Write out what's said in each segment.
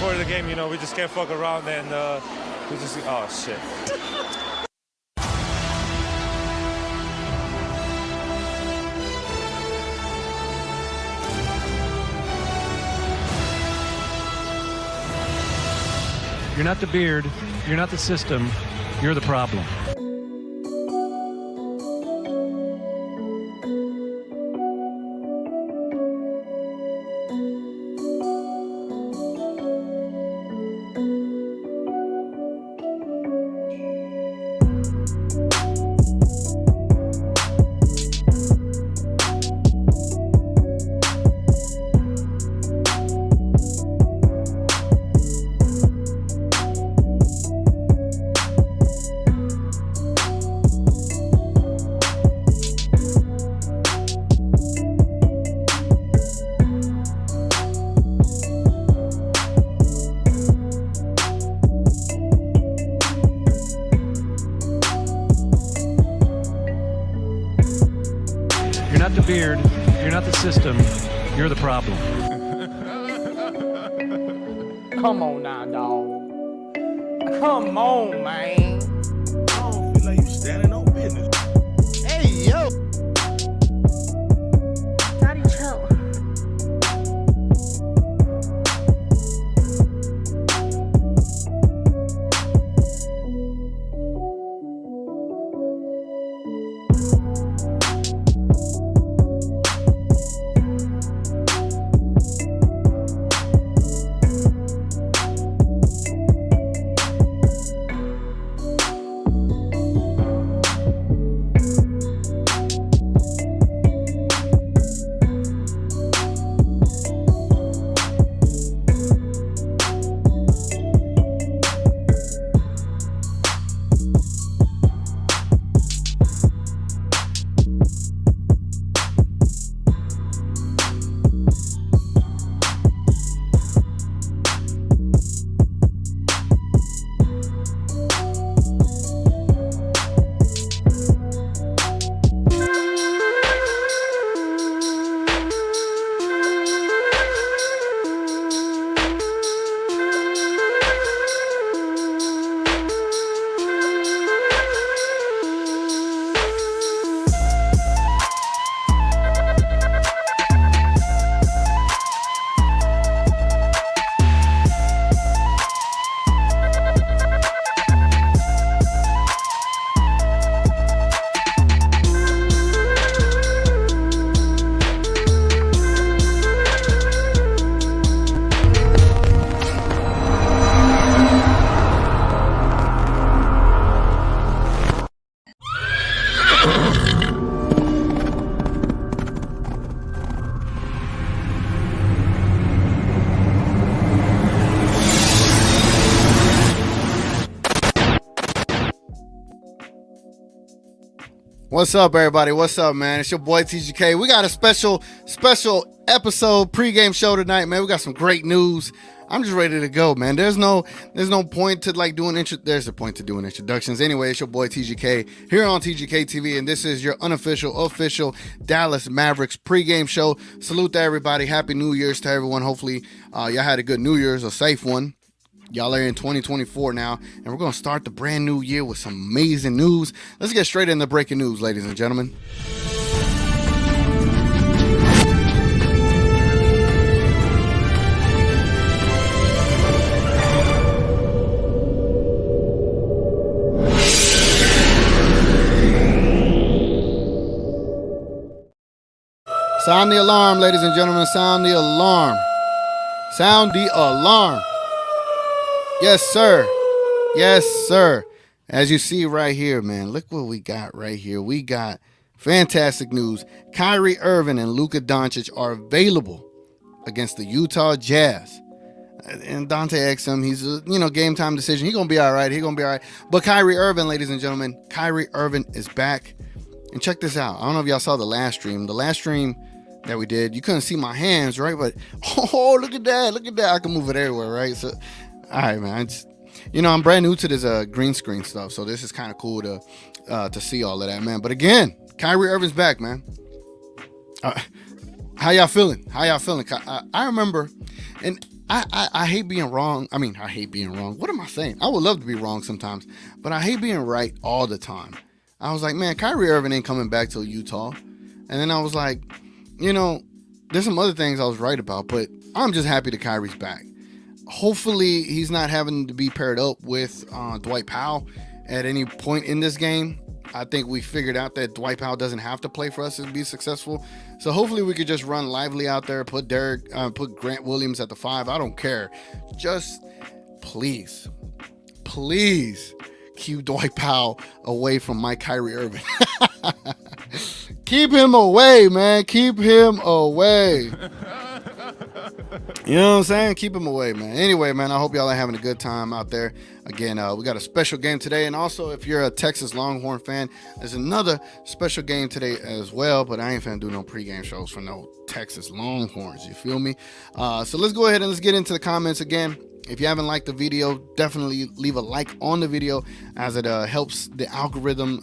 for the game. You know, we just can't fuck around and we just oh shit. You're not the beard, you're not the system, you're the problem. You're not the beard, you're not the system, you're the problem. Come on now, dog. Come on, man. I don't feel like you standing on business. Hey, yo. Daddy, chill. What's up, everybody? What's up, man? It's your boy TGK. We got a special episode pregame show tonight, man. We got some great news. I'm just ready to go, man. There's no point to like doing there's a point to doing introductions. Anyway, it's your boy TGK here on TGK TV, and this is your official Dallas Mavericks pregame show. Salute to everybody. Happy New Year's to everyone. Hopefully, y'all had a good New Year's, a safe one. Y'all are in 2024 now, and we're going to start the brand new year with some amazing news. Let's get straight into breaking news, ladies and gentlemen. Sound the alarm, ladies and gentlemen. Sound the alarm. Sound the alarm. Yes, sir. Yes, sir. As you see right here, man, look what we got right here. We got fantastic news. Kyrie Irving and Luka Doncic are available against the Utah Jazz. And Dante asked him, he's a, game time decision. He's going to be all right. But Kyrie Irving, ladies and gentlemen, Kyrie Irving is back. And check this out. I don't know if y'all saw the last stream. The last stream that we did, you couldn't see my hands, right? But, oh, look at that. I can move it everywhere, right? So, all right, man. I'm brand new to this green screen stuff, so this is kind of cool to see all of that, man. But again, Kyrie Irving's back, man. How y'all feeling? I remember, and I hate being wrong. I mean, I hate being wrong. What am I saying? I would love to be wrong sometimes, but I hate being right all the time. I was like, man, Kyrie Irving ain't coming back till Utah. And then I was like, there's some other things I was right about, but I'm just happy that Kyrie's back. Hopefully he's not having to be paired up with Dwight Powell at any point in this game. I think we figured out that Dwight Powell doesn't have to play for us to be successful. So hopefully we could just run Lively out there, put Grant Williams at the 5. I don't care. Just please keep Dwight Powell away from my Kyrie Irving. Keep him away, man. Keep him away. You know what I'm saying? Keep him away, man. Anyway, man, I hope y'all are having a good time out there. Again, we got a special game today. And also, if you're a Texas Longhorn fan, there's another special game today as well. But I ain't finna do no pregame shows for no Texas Longhorns. You feel me? So let's go ahead and let's get into the comments again. If you haven't liked the video, definitely leave a like on the video, as it helps the algorithm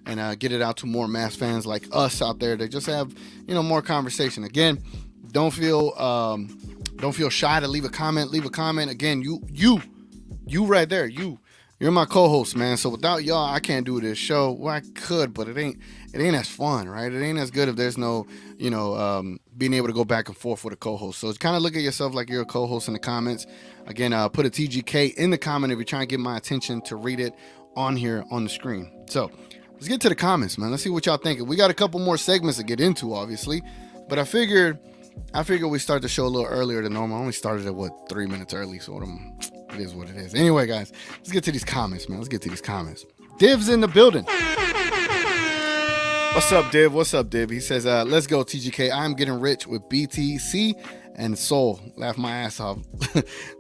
and get it out to more Mavs fans like us out there to just have more conversation. Again, don't feel shy to leave a comment. Leave a comment. Again, you right there, you're my co-host, man. So without y'all, I can't do this show. Well, I could, but it ain't as fun, right? It ain't as good if there's no being able to go back and forth with a co-host. So kind of look at yourself like you're a co-host in the comments. Again, put a TGK in the comment if you're trying to get my attention to read it on here on the screen. So let's get to the comments, man. Let's see what y'all thinking. We got a couple more segments to get into, obviously, but I figured we start the show a little earlier than normal. I only started at 3 minutes early, so it is what it is. Anyway, guys, let's get to these comments, man. Let's get to these comments. Div's in the building. What's up, Div? What's up, Div? He says, let's go, TGK. I'm getting rich with BTC and Sol. Laugh my ass off.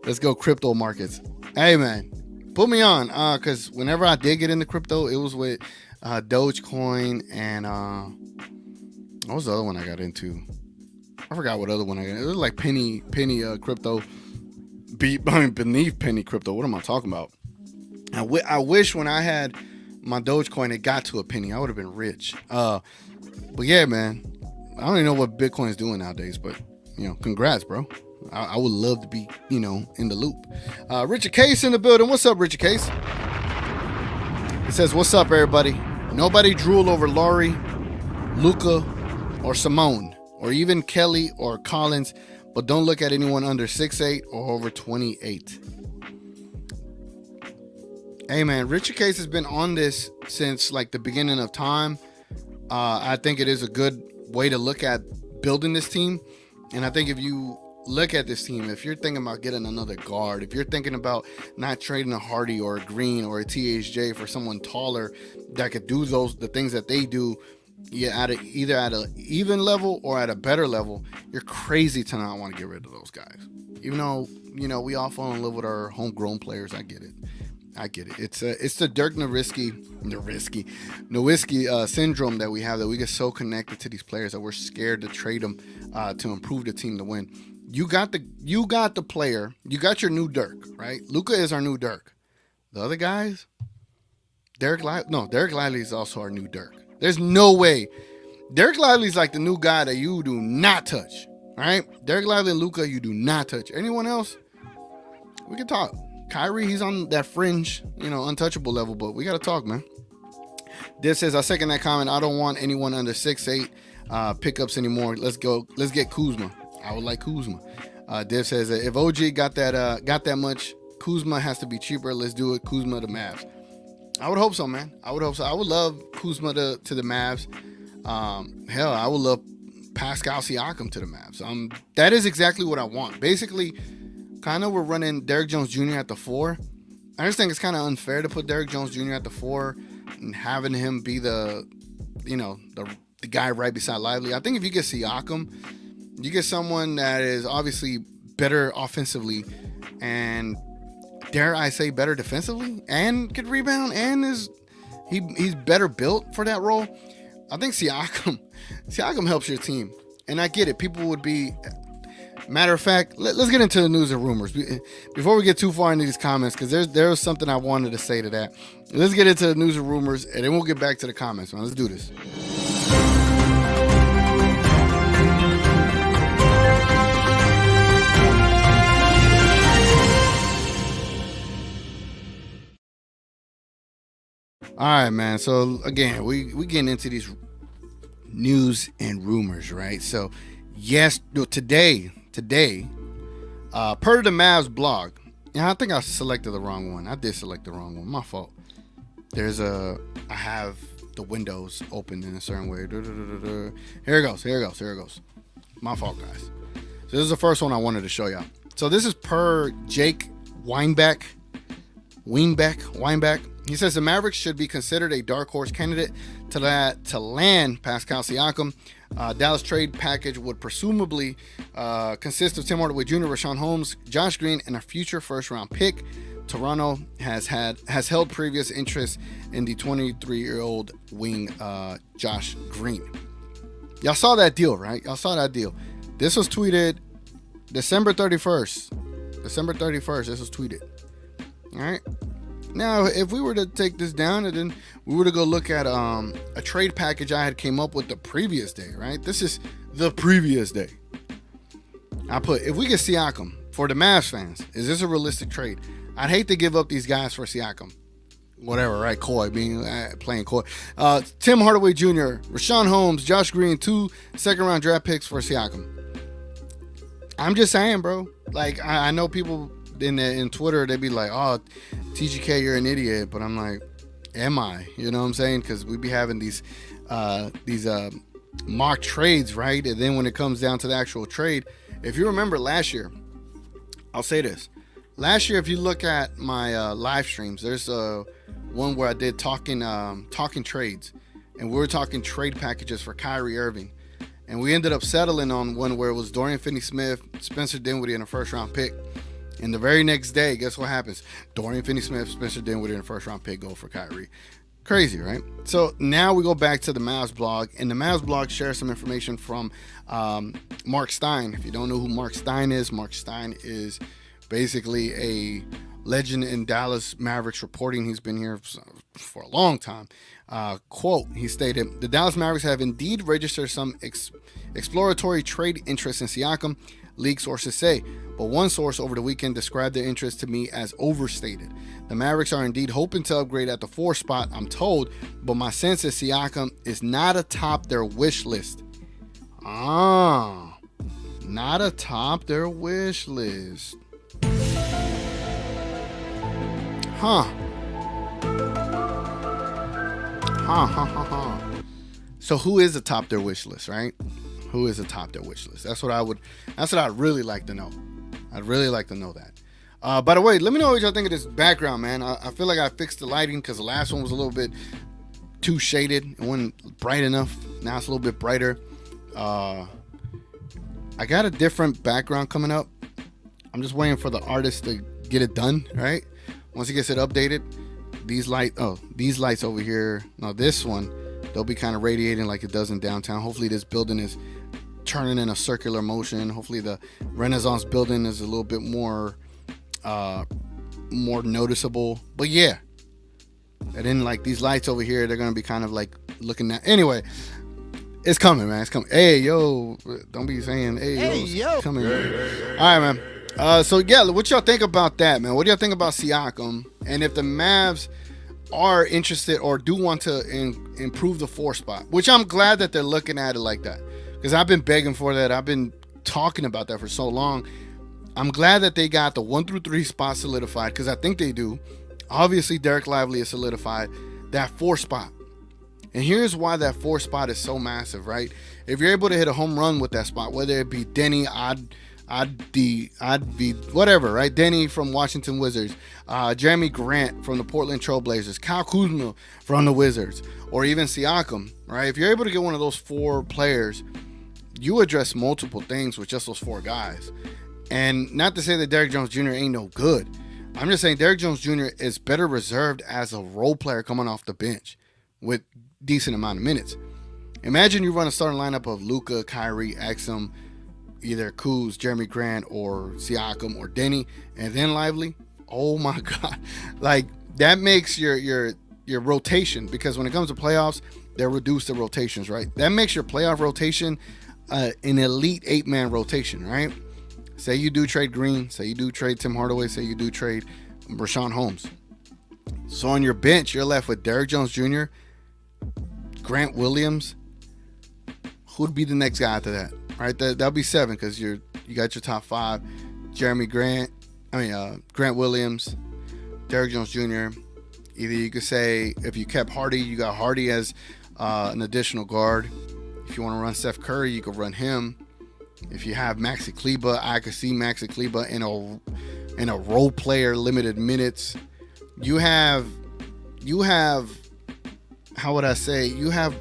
Let's go, crypto markets. Hey, man, put me on, because whenever I did get into crypto, it was with Dogecoin and what was the other one I got into? I forgot what other one I got. It was like penny crypto. Beneath penny crypto. What am I talking about? I wish when I had my Dogecoin, it got to a penny, I would have been rich. But yeah, man, I don't even know what Bitcoin's doing nowadays, but congrats, bro. I would love to be, in the loop. Richard Case in the building. What's up, Richard Case? He says, what's up, everybody? Nobody drool over Laurie, Luka, or Simone, or even Kelly or Collins, but don't look at anyone under 6'8" or over 28. Hey, man, Richard Case has been on this since like the beginning of time. I think it is a good way to look at building this team. And I think if you look at this team, if you're thinking about getting another guard, if you're thinking about not trading a Hardy or a Green or a THJ for someone taller that could do the things that they do, either at an even level or at a better level, you're crazy to not want to get rid of those guys. Even though, we all fall in love with our homegrown players. I get it. It's the Dirk Nowitzki syndrome that we have, that we get so connected to these players that we're scared to trade them to improve the team to win. You got the player. You got your new Dirk, right? Luka is our new Dirk. The other guys, Derek Lively is also our new Dirk. There's no way. Derek Lively's like the new guy that you do not touch, right? Derek Lively and Luka, you do not touch. Anyone else, we can talk. Kyrie, he's on that fringe, untouchable level, but we got to talk, man. Div says, I second that comment. I don't want anyone under 6'8" pickups anymore. Let's go. Let's get Kuzma. I would like Kuzma. Div says, if OG got that much, Kuzma has to be cheaper. Let's do it. Kuzma to Mavs. I would hope so, man. I would hope so. I would love Kuzma to the Mavs. Hell, I would love Pascal Siakam to the Mavs. That is exactly what I want. Basically, kind of we're running Derrick Jones Jr. at the 4. I just think it's kind of unfair to put Derrick Jones Jr. at the 4 and having him be the guy right beside Lively. I think if you get Siakam, you get someone that is obviously better offensively and, dare I say, better defensively, and could rebound, and he's better built for that role. I think Siakam helps your team, and I get it. People would be. Matter of fact, let's get into the news and rumors before we get too far into these comments, because there was something I wanted to say to that. Let's get into the news and rumors, and then we'll get back to the comments, man. Let's do this. All right, man. So again, we getting into these news and rumors, right? So today, per the Mavs blog, I think I selected the wrong one. I did select the wrong one. My fault. I have the windows open in a certain way. Here it goes. My fault, guys. So this is the first one I wanted to show y'all. So this is per Jake Weinbeck. He says the Mavericks should be considered a dark horse candidate to land Pascal Siakam. Dallas trade package would presumably consist of Tim Hardaway Jr., Rashawn Holmes, Josh Green, and a future first-round pick. Toronto has held previous interest in the 23-year-old wing Josh Green. Y'all saw that deal, right? This was tweeted December 31st. This was tweeted. All right. Now, if we were to take this down and then we were to go look at a trade package I had came up with the previous day, right? This is the previous day. I put, if we get Siakam, for the Mavs fans, is this a realistic trade? I'd hate to give up these guys for Siakam. Whatever, right? Playing coy. Tim Hardaway Jr., Rashawn Holmes, Josh Green, 2 second-round draft picks for Siakam. I'm just saying, bro. Like, I know people in Twitter, they'd be like, oh, TGK, you're an idiot. But I'm like, am I? You know what I'm saying? Because we be having these mock trades, right? And then when it comes down to the actual trade, if you remember last year, I'll say this. Last year, if you look at my live streams, there's one where I did talking trades. And we were talking trade packages for Kyrie Irving. And we ended up settling on one where it was Dorian Finney-Smith, Spencer Dinwiddie, and a first-round pick. And the very next day, guess what happens? Dorian Finney-Smith, Spencer Dinwiddie, and a first-round pick go for Kyrie. Crazy, right? So now we go back to the Mavs blog, and the Mavs blog shares some information from Mark Stein. If you don't know who Mark Stein is basically a legend in Dallas Mavericks reporting. He's been here for a long time. Quote, he stated, the Dallas Mavericks have indeed registered some exploratory trade interest in Siakam, league sources say, but one source over the weekend described their interest to me as overstated. The Mavericks are indeed hoping to upgrade at the 4 spot, I'm told, but my sense is Siakam is not atop their wish list. Not atop their wish list. So who is atop their wish list, right? Who is atop their wish list? That's what I'd really like to know. I'd really like to know that. By the way, let me know what y'all think of this background, man. I feel like I fixed the lighting because the last one was a little bit too shaded. It wasn't bright enough. Now it's a little bit brighter. I got a different background coming up. I'm just waiting for the artist to get it done, right? Once he gets it updated, these lights over here, no, this one, they'll be kind of radiating like it does in downtown. Hopefully this building is turning in a circular motion. Hopefully the Renaissance building is a little bit more noticeable. But yeah, and then like these lights over here, they're gonna be kind of like looking at. Anyway, it's coming, man. It's coming. Hey, yo, don't be saying, hey, yo, it's coming. All right, man. So yeah, what y'all think about that, man? What do y'all think about Siakam? And if the Mavs are interested or do want to improve the 4 spot, which I'm glad that they're looking at it like that, because I've been begging for that. I've been talking about that for so long. I'm glad that they got the 1 through 3 spot solidified, because I think they do. Obviously, Derek Lively is solidified. That 4 spot. And here's why that 4 spot is so massive, right? If you're able to hit a home run with that spot, whether it be Denny, I'd be whatever, right? Denny from Washington Wizards, Jeremy Grant from the Portland Trailblazers, Kyle Kuzma from the Wizards, or even Siakam, right? If you're able to get one of those 4 players, you address multiple things with just those 4 guys. And not to say that Derrick Jones Jr. ain't no good. I'm just saying Derrick Jones Jr. is better reserved as a role player coming off the bench with decent amount of minutes. Imagine you run a starting lineup of Luka, Kyrie, Exum, either Kuz, Jeremy Grant, or Siakam, or Denny, and then Lively. Oh my God. Like, that makes your rotation, because when it comes to playoffs, they're reduced to rotations, right? That makes your playoff rotation an elite 8-man rotation, right? Say you do trade Green, say you do trade Tim Hardaway, say you do trade Rashawn Holmes. So on your bench, you're left with Derrick Jones Jr., Grant Williams. Who'd be the next guy after that? Right, that'll be 7 because you got your top 5. Grant Williams, Derrick Jones Jr. Either you could say if you kept Hardy, you got Hardy as an additional guard. If you want to run Steph Curry, you could run him. If you have Maxi Kleber, I could see Maxi Kleber in a role player, limited minutes. You have how would I say? You have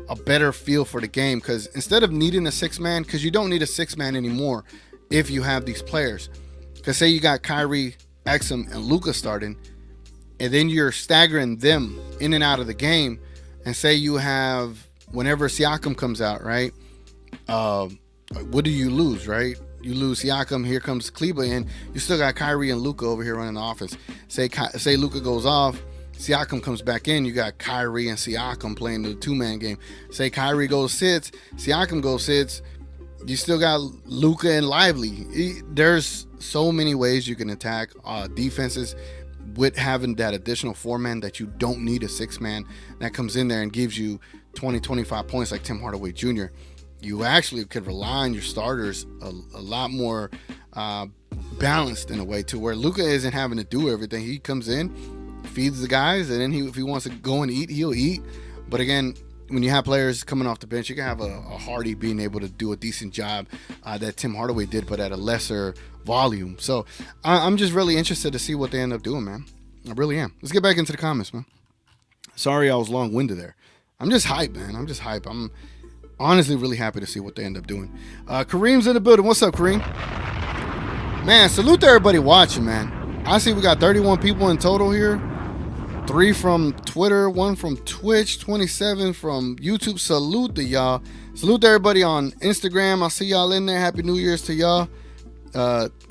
a better feel for the game because instead of needing a 6-man, because you don't need a 6-man anymore if you have these players. Because say you got Kyrie, Exum, and Luka starting, and then you're staggering them in and out of the game, and say you have whenever Siakam comes out, right? What do you lose, right? You lose Siakam, here comes Kleber in. You still got Kyrie and Luka over here running the offense. Say Luka goes off, Siakam comes back in. You got Kyrie and Siakam playing the 2-man game. Say Kyrie goes sits, Siakam goes sits. You still got Luka and Lively. There's so many ways you can attack defenses with having that additional 4-man that you don't need a 6-man that comes in there and gives you 20, 25 points like Tim Hardaway Jr. You actually could rely on your starters a lot more balanced in a way to where Luka isn't having to do everything. He comes in, feeds the guys, and then if he wants to go and eat, he'll eat. But again, when you have players coming off the bench, you can have a Hardy being able to do a decent job that Tim Hardaway did, but at a lesser volume. So I'm just really interested to see what they end up doing, man. I really am. Let's get back into the comments, man. Sorry I was long-winded there. I'm just hyped, man. I'm just hyped. I'm honestly really happy to see what they end up doing. Kareem's in the building. What's up, Kareem? Man, salute to everybody watching, man. I see we got 31 people in total here. 3 from Twitter, 1 from Twitch, 27 from YouTube. Salute to y'all. Salute to everybody on Instagram. I'll see y'all in there. Happy New Year's to y'all.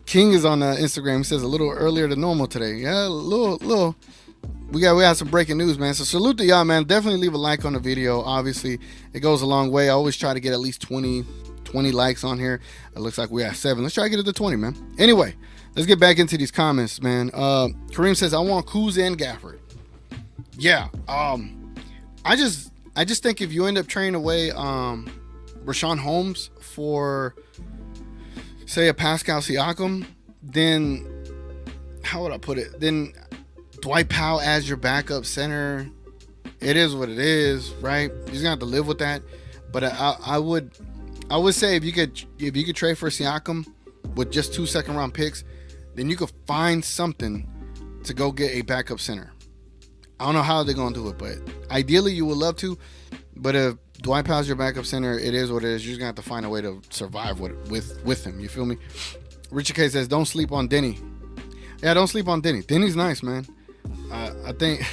King is on Instagram. He says a little earlier than normal today. Yeah, a little. We had some breaking news, man. So salute to y'all, man. Definitely leave a like on the video. Obviously, it goes a long way. I always try to get at least 20 likes on here. It looks like we're at 7. Let's try to get it to 20, man. Anyway, let's get back into these comments, man. Kareem says, I want Kuz and Gafford. Yeah. I just think if you end up trading away Rashawn Holmes for, say, a Pascal Siakam, then how would I put it? Then Dwight Powell as your backup center. It is what it is, right? You're just gonna have to live with that. But I would say if you could trade for Siakam with just 2 second-round picks, then you could find something to go get a backup center. I don't know how they're gonna do it, but ideally you would love to. But if Dwight Powell's your backup center, it is what it is. You're just gonna have to find a way to survive with him. You feel me? Richard K says, don't sleep on Denny. Yeah, don't sleep on Denny. Denny's nice, man. I think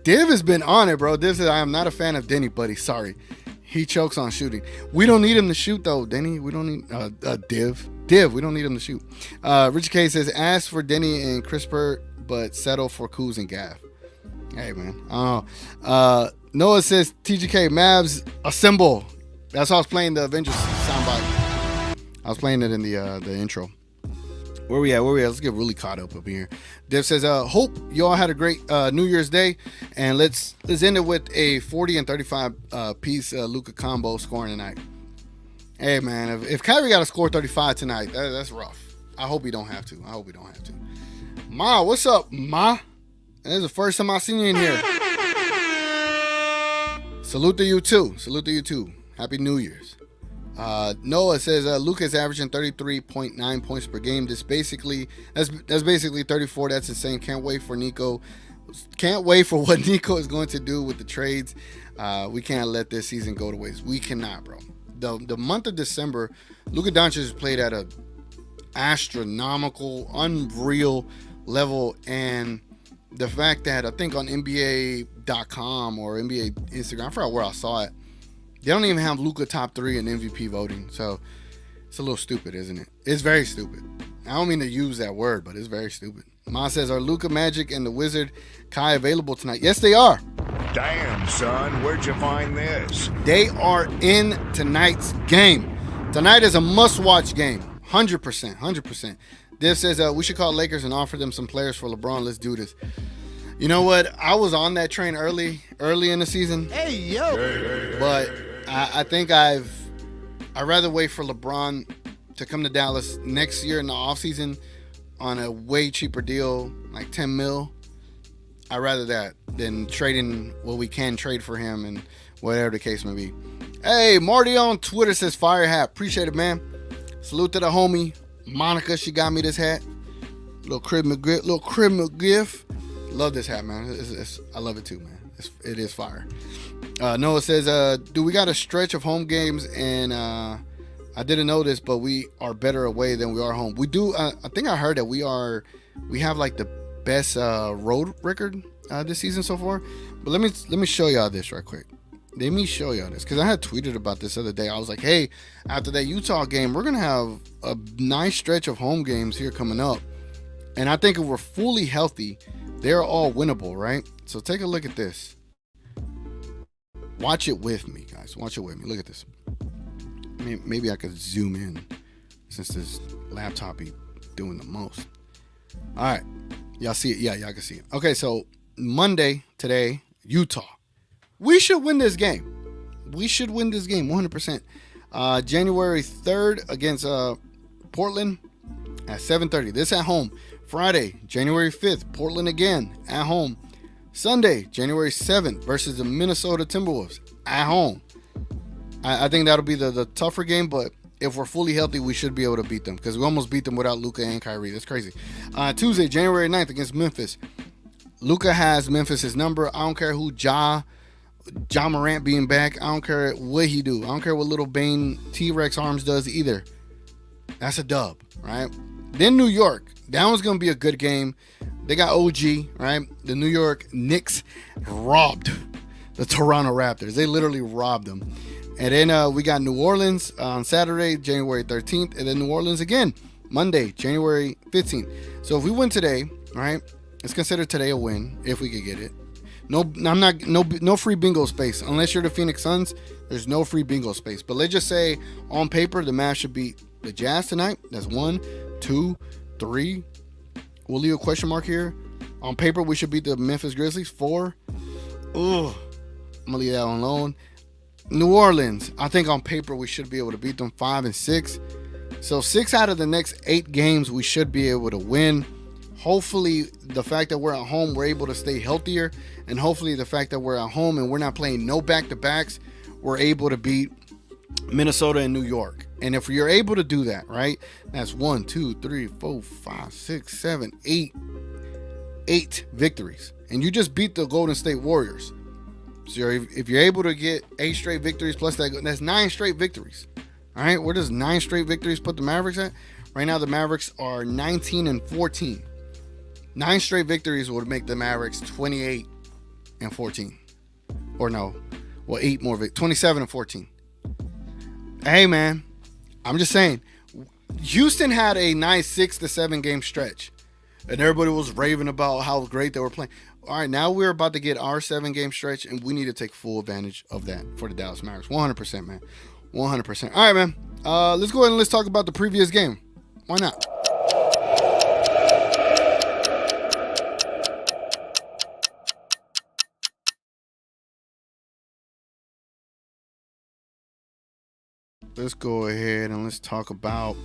Div has been on it, bro. Div says, I am not a fan of Denny, buddy. Sorry. He chokes on shooting. We don't need him to shoot, though, Denny. We don't need Div. We don't need him to shoot. Richard K says, ask for Denny and Crisper, but settle for Kuz and Gaff. Hey, man. Noah says, TGK, Mavs, assemble. That's how I was playing the Avengers soundbite. I was playing it in the intro. Where we at? Let's get really caught up here. Dev says, hope you all had a great New Year's Day. And let's end it with a 40 and 35 piece Luka combo scoring tonight. Hey, man, if Kyrie got to score 35 tonight, that's rough. I hope he don't have to. Ma, what's up, Ma? This is the first time I've seen you in here. Salute to you, too. Happy New Year's. Noah says Luka's averaging 33.9 points per game. That's basically 34. That's insane. Can't wait for what Nico is going to do with the trades. We can't let this season go to waste. We cannot, bro. The month of December, Luka Doncic has played at an astronomical, unreal level, and the fact that I think on NBA.com or NBA Instagram, I forgot where I saw it, they don't even have Luka top 3 in MVP voting. So it's a little stupid, isn't it? It's very stupid. I don't mean to use that word, but it's very stupid. Ma says, are Luka, Magic, and the Wizard Kai available tonight? Yes, they are. Damn, son, where'd you find this? They are in tonight's game. Tonight is a must-watch game. 100%. Div says, we should call Lakers and offer them some players for LeBron. Let's do this. You know what? I was on that train early in the season, Hey, yo. but I think I'd rather wait for LeBron to come to Dallas next year in the offseason on a way cheaper deal, like 10 mil. I'd rather that than trading what we can trade for him and whatever the case may be. Hey, Marty on Twitter says fire hat. Appreciate it, man. Salute to the homie Monica. She got me this hat. Little Christmas gift. Love this hat, man. I love it too, man. It is fire. Noah says, do we got a stretch of home games? And I didn't know this, but we are better away than we are home. We do. I think I heard that we have like the best road record this season so far. But let me show y'all this right quick. Let me show y'all this, because I had tweeted about this the other day. I was like, hey, after that Utah game, we're gonna have a nice stretch of home games here coming up, and I think if we're fully healthy, they're all winnable, right? So take a look at this. Watch it with me, guys. Watch it with me. Look at this. Maybe I could zoom in since this laptop be doing the most. All right. Y'all see it? Yeah, y'all can see it. Okay, so Monday, today, Utah. We should win this game. We should win this game 100%. January 3rd against Portland at 7:30. This at home. Friday, January 5th, Portland again at home. Sunday, January 7th versus the Minnesota Timberwolves at home. I think that'll be the tougher game, but if we're fully healthy, we should be able to beat them, because we almost beat them without Luka and Kyrie. That's crazy. Tuesday, January 9th against Memphis. Luka has Memphis' number. I don't care who Ja Morant being back. I don't care what he do. I don't care what little Bane T-Rex arms does either. That's a dub, right? Then New York. That one's going to be a good game. They got OG, right? The New York Knicks robbed the Toronto Raptors. They literally robbed them. And then we got New Orleans on Saturday, January 13th. And then New Orleans again, Monday, January 15th. So if we win today, right, let's consider today a win if we could get it. No free bingo space. Unless you're the Phoenix Suns, there's no free bingo space. But let's just say on paper, the Mavs should beat the Jazz tonight. That's 1, 2, 3. We'll leave a question mark here. On paper, we should beat the Memphis Grizzlies. 4. Ugh. I'm gonna leave that one alone. New Orleans, I think on paper we should be able to beat them. 5 and 6. So 6 out of the next 8 games we should be able to win. Hopefully the fact that we're at home, we're able to stay healthier. And hopefully the fact that we're at home and we're not playing no back-to-backs, we're able to beat Minnesota and New York. And if you're able to do that, right, that's 1, 2, 3, 4, 5, 6, 7, 8 victories. And you just beat the Golden State Warriors. So if you're able to get 8 straight victories plus that's 9 straight victories. All right, where does 9 straight victories put the Mavericks at? Right now the Mavericks are 19 and 14. 9 straight victories would make the Mavericks 28 and 14. Or no, well, 8 more 27 and 14. Hey man, I'm just saying, Houston had a nice 6 to 7 game stretch, and everybody was raving about how great they were playing. All right, now we're about to get our 7 game stretch, and we need to take full advantage of that for the Dallas Mavericks. 100%, man. 100%. All right, man. Let's go ahead and let's talk about the previous game. Why not? Let's go ahead and let's talk about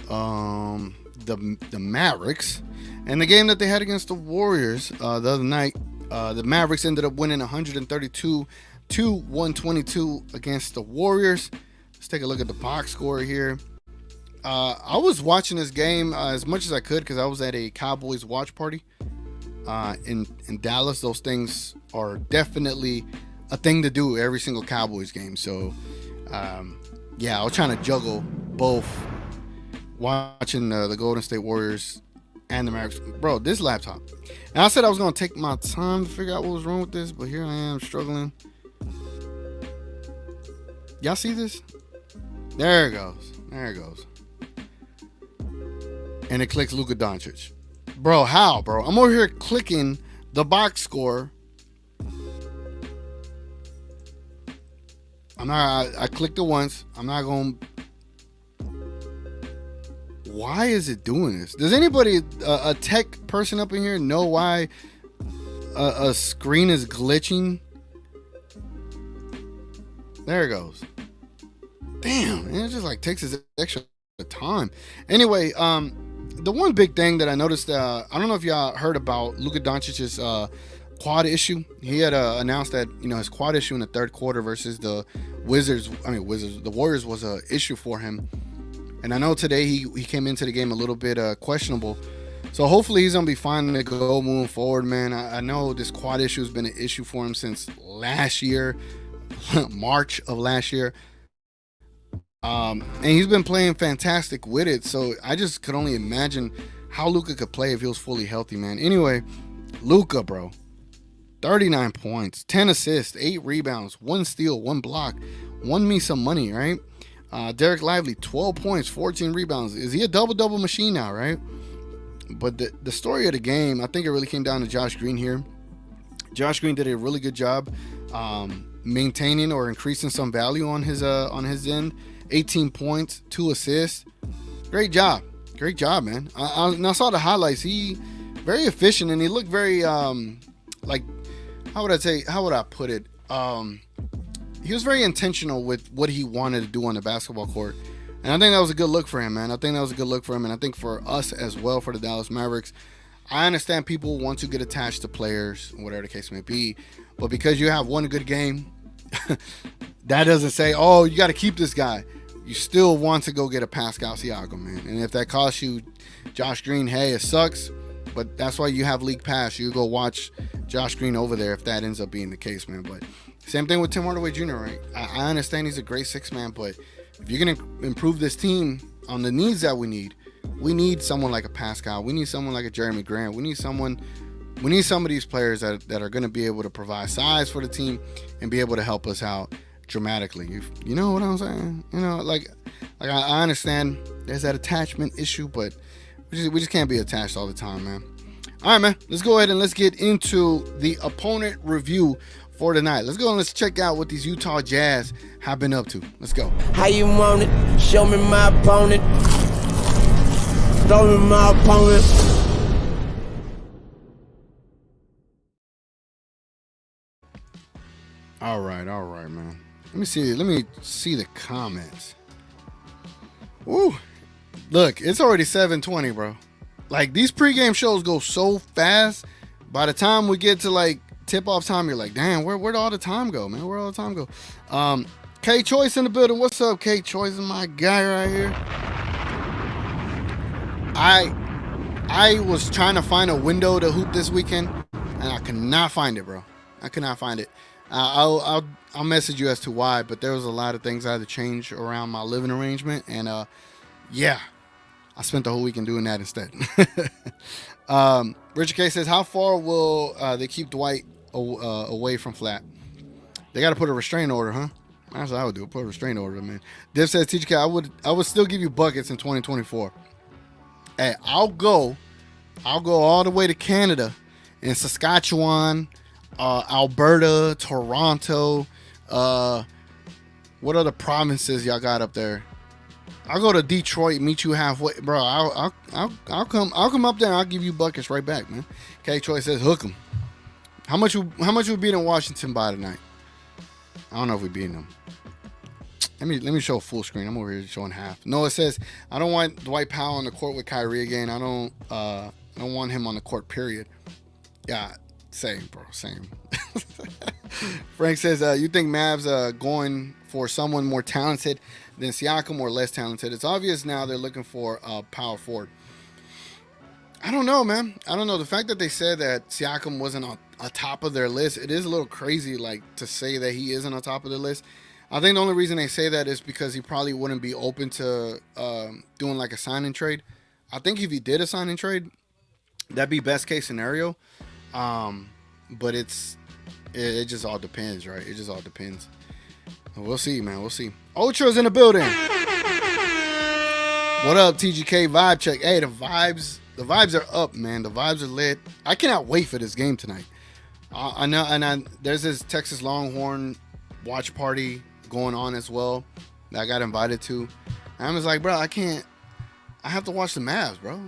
the Mavericks and the game that they had against the Warriors the other night. The Mavericks ended up winning 132 to 122 against the Warriors. Let's take a look at the box score here. I was watching this game as much as I could because I was at a Cowboys watch party in Dallas. Those things are definitely a thing to do every single Cowboys game. So yeah, I was trying to juggle both, watching the Golden State Warriors and the Mavericks. Bro, this laptop. And I said I was going to take my time to figure out what was wrong with this, but here I am struggling. Y'all see this? There it goes. There it goes. And it clicks Luka Doncic. Bro, how, bro? I'm over here clicking the box score. I clicked it once. I'm not going. Why is it doing this? Does anybody, a tech person up in here, know why a screen is glitching. There it goes. Damn, man, it just like takes this extra time. Anyway, the one big thing that I noticed, I don't know if y'all heard about Luka Doncic's quad issue. He had announced that his quad issue in the third quarter versus the the Warriors was a issue for him. And I know today he came into the game a little bit questionable. So hopefully he's gonna be fine to go moving forward, man. I know this quad issue has been an issue for him since last year, March of last year. And he's been playing fantastic with it. So I just could only imagine how Luka could play if he was fully healthy, man. Anyway, Luka, bro. 39 points, 10 assists, 8 rebounds, 1 steal, 1 block. Won me some money, right? Derek Lively, 12 points, 14 rebounds. Is he a double-double machine now, right? But the story of the game, I think it really came down to Josh Green here. Josh Green did a really good job maintaining or increasing some value on his end. 18 points, 2 assists. Great job, man. I saw the highlights. He very efficient, and he looked very like, how would I put it? He was very intentional with what he wanted to do on the basketball court. And I think that was a good look for him, man. And I think for us as well, for the Dallas Mavericks, I understand people want to get attached to players, whatever the case may be. But because you have one good game, that doesn't say, oh, you got to keep this guy. You still want to go get a Pascal Siakam, man. And if that costs you Josh Green, hey, it sucks. But that's why you have League Pass. You go watch Josh Green over there if that ends up being the case, man. But same thing with Tim Hardaway Jr., right? I understand he's a great six man, but if you're going to improve this team on the needs that we need someone like a Pascal. We need someone like a Jeremy Grant. We need some of these players that are going to be able to provide size for the team and be able to help us out dramatically. You know what I'm saying? Like I understand there's that attachment issue, but we just can't be attached all the time, man. All right, man. Let's go ahead and let's get into the opponent review for tonight. Let's go and let's check out what these Utah Jazz have been up to. Let's go. How you want it? Show me my opponent. Show me my opponent. All right, man. Let me see the comments. Woo. Look, it's already 7:20, bro. Like, these pregame shows go so fast. By the time we get to like tip-off time, you're like, damn, where'd all the time go, man? Where'd all the time go? K Choice in the building. What's up, K Choice? Is my guy right here. I was trying to find a window to hoop this weekend, and I could not find it, bro. I could not find it. I'll message you as to why, but there was a lot of things I had to change around my living arrangement, and yeah, I spent the whole weekend doing that instead. Richard K says, how far will they keep Dwight away from flat? They got to put a restraining order, huh? That's what I would do. Put a restraining order, man. Div says, TGK, I would still give you buckets in 2024. Hey, I'll go all the way to Canada, in Saskatchewan, Alberta, Toronto. What other provinces y'all got up there? I'll go to Detroit, meet you halfway, bro. I'll come up there and I'll give you buckets right back, man. K Troy says, hook 'em. How much we beating Washington by tonight? I don't know if we beating them. Let me show full screen. I'm over here showing half. Noah says, I don't want Dwight Powell on the court with Kyrie again. I don't want him on the court, period. Yeah, same, bro, same. Frank says, you think Mavs going for someone more talented than Siakam or less talented? It's obvious now they're looking for a power forward. I don't know, man. I don't know. The fact that they said that Siakam wasn't on top of their list, it is a little crazy, like, to say that he isn't on top of the list. I think the only reason they say that is because he probably wouldn't be open to doing like a sign and trade. I think if he did a sign and trade, that'd be best case scenario. But it just all depends, right? It just all depends. We'll see, man. We'll see. Ultra's in the building. What up, TGK vibe check? Hey, the vibes are up, man. The vibes are lit. I cannot wait for this game tonight. I know, and there's this Texas Longhorn watch party going on as well that I got invited to. And I was like, bro, I have to watch the Mavs, bro.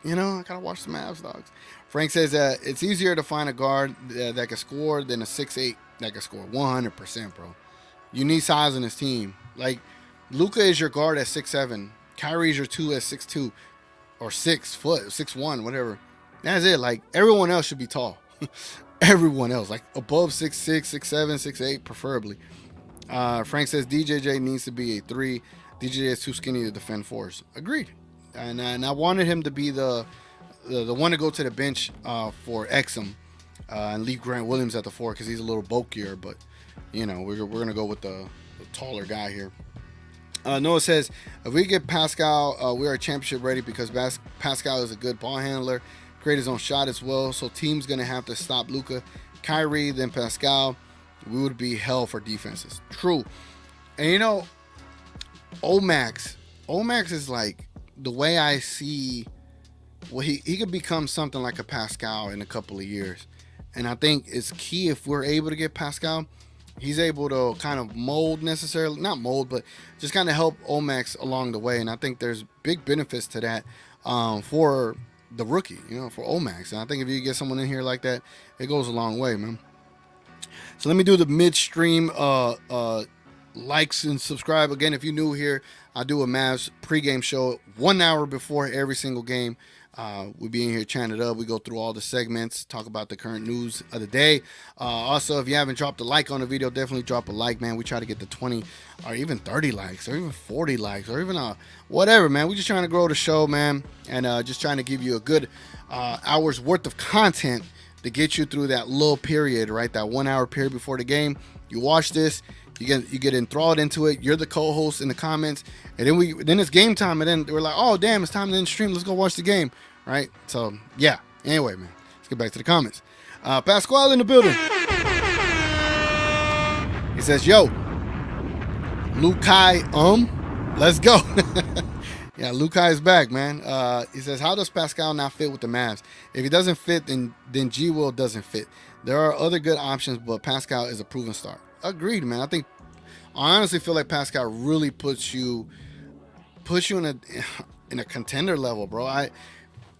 I gotta watch the Mavs, dogs. Frank says it's easier to find a guard that can score than a 6'8" that can score. 100%, bro. You need size on this team. Like, Luka is your guard at 6'7". Kyrie is your 2 at 6'2", or 6 foot, 6'1", whatever. That's it. Like, everyone else should be tall. Everyone else, like above 6'6", 6'7", 6'8", preferably. Frank says DJJ needs to be a 3. DJJ is too skinny to defend 4s. Agreed. And I wanted him to be the one to go to the bench for Exum and leave Grant Williams at the 4 because he's a little bulkier. But we're gonna go with the taller guy here. Noah says if we get Pascal, we are championship ready because Pascal is a good ball handler, create his own shot as well. So team's gonna have to stop Luka, Kyrie, then Pascal. We would be hell for defenses. True. And Omax is like, the way I see, well, he could become something like a Pascal in a couple of years. And I think it's key if we're able to get Pascal, he's able to kind of not mold, but just kind of help Omax along the way. And I think there's big benefits to that for the rookie, for Omax. And I think if you get someone in here like that, it goes a long way, man. So let me do the midstream likes and subscribe. Again, if you're new here, I do a Mavs pregame show 1 hour before every single game. We'll be in here chatting it up. We go through all the segments, talk about the current news of the day. Also, if you haven't dropped a like on the video, definitely drop a like, man. We try to get to 20 or even 30 likes or even 40 likes or even whatever, man. We're just trying to grow the show, man, and just trying to give you a good hour's worth of content to get you through that little period, right? That 1 hour period before the game. You watch this, you get enthralled into it. You're the co-host in the comments, and then it's game time, and then we're like, oh damn, it's time to end stream. Let's go watch the game, right? So yeah. Anyway, man, let's get back to the comments. Pasquale in the building. He says, "Yo, Lukai, let's go." Yeah, Lukai is back, man. He says, how does Pascal not fit with the Mavs? If he doesn't fit, then G Will doesn't fit. There are other good options, but Pascal is a proven star. Agreed, man. I honestly feel like Pascal really puts you in a contender level, bro.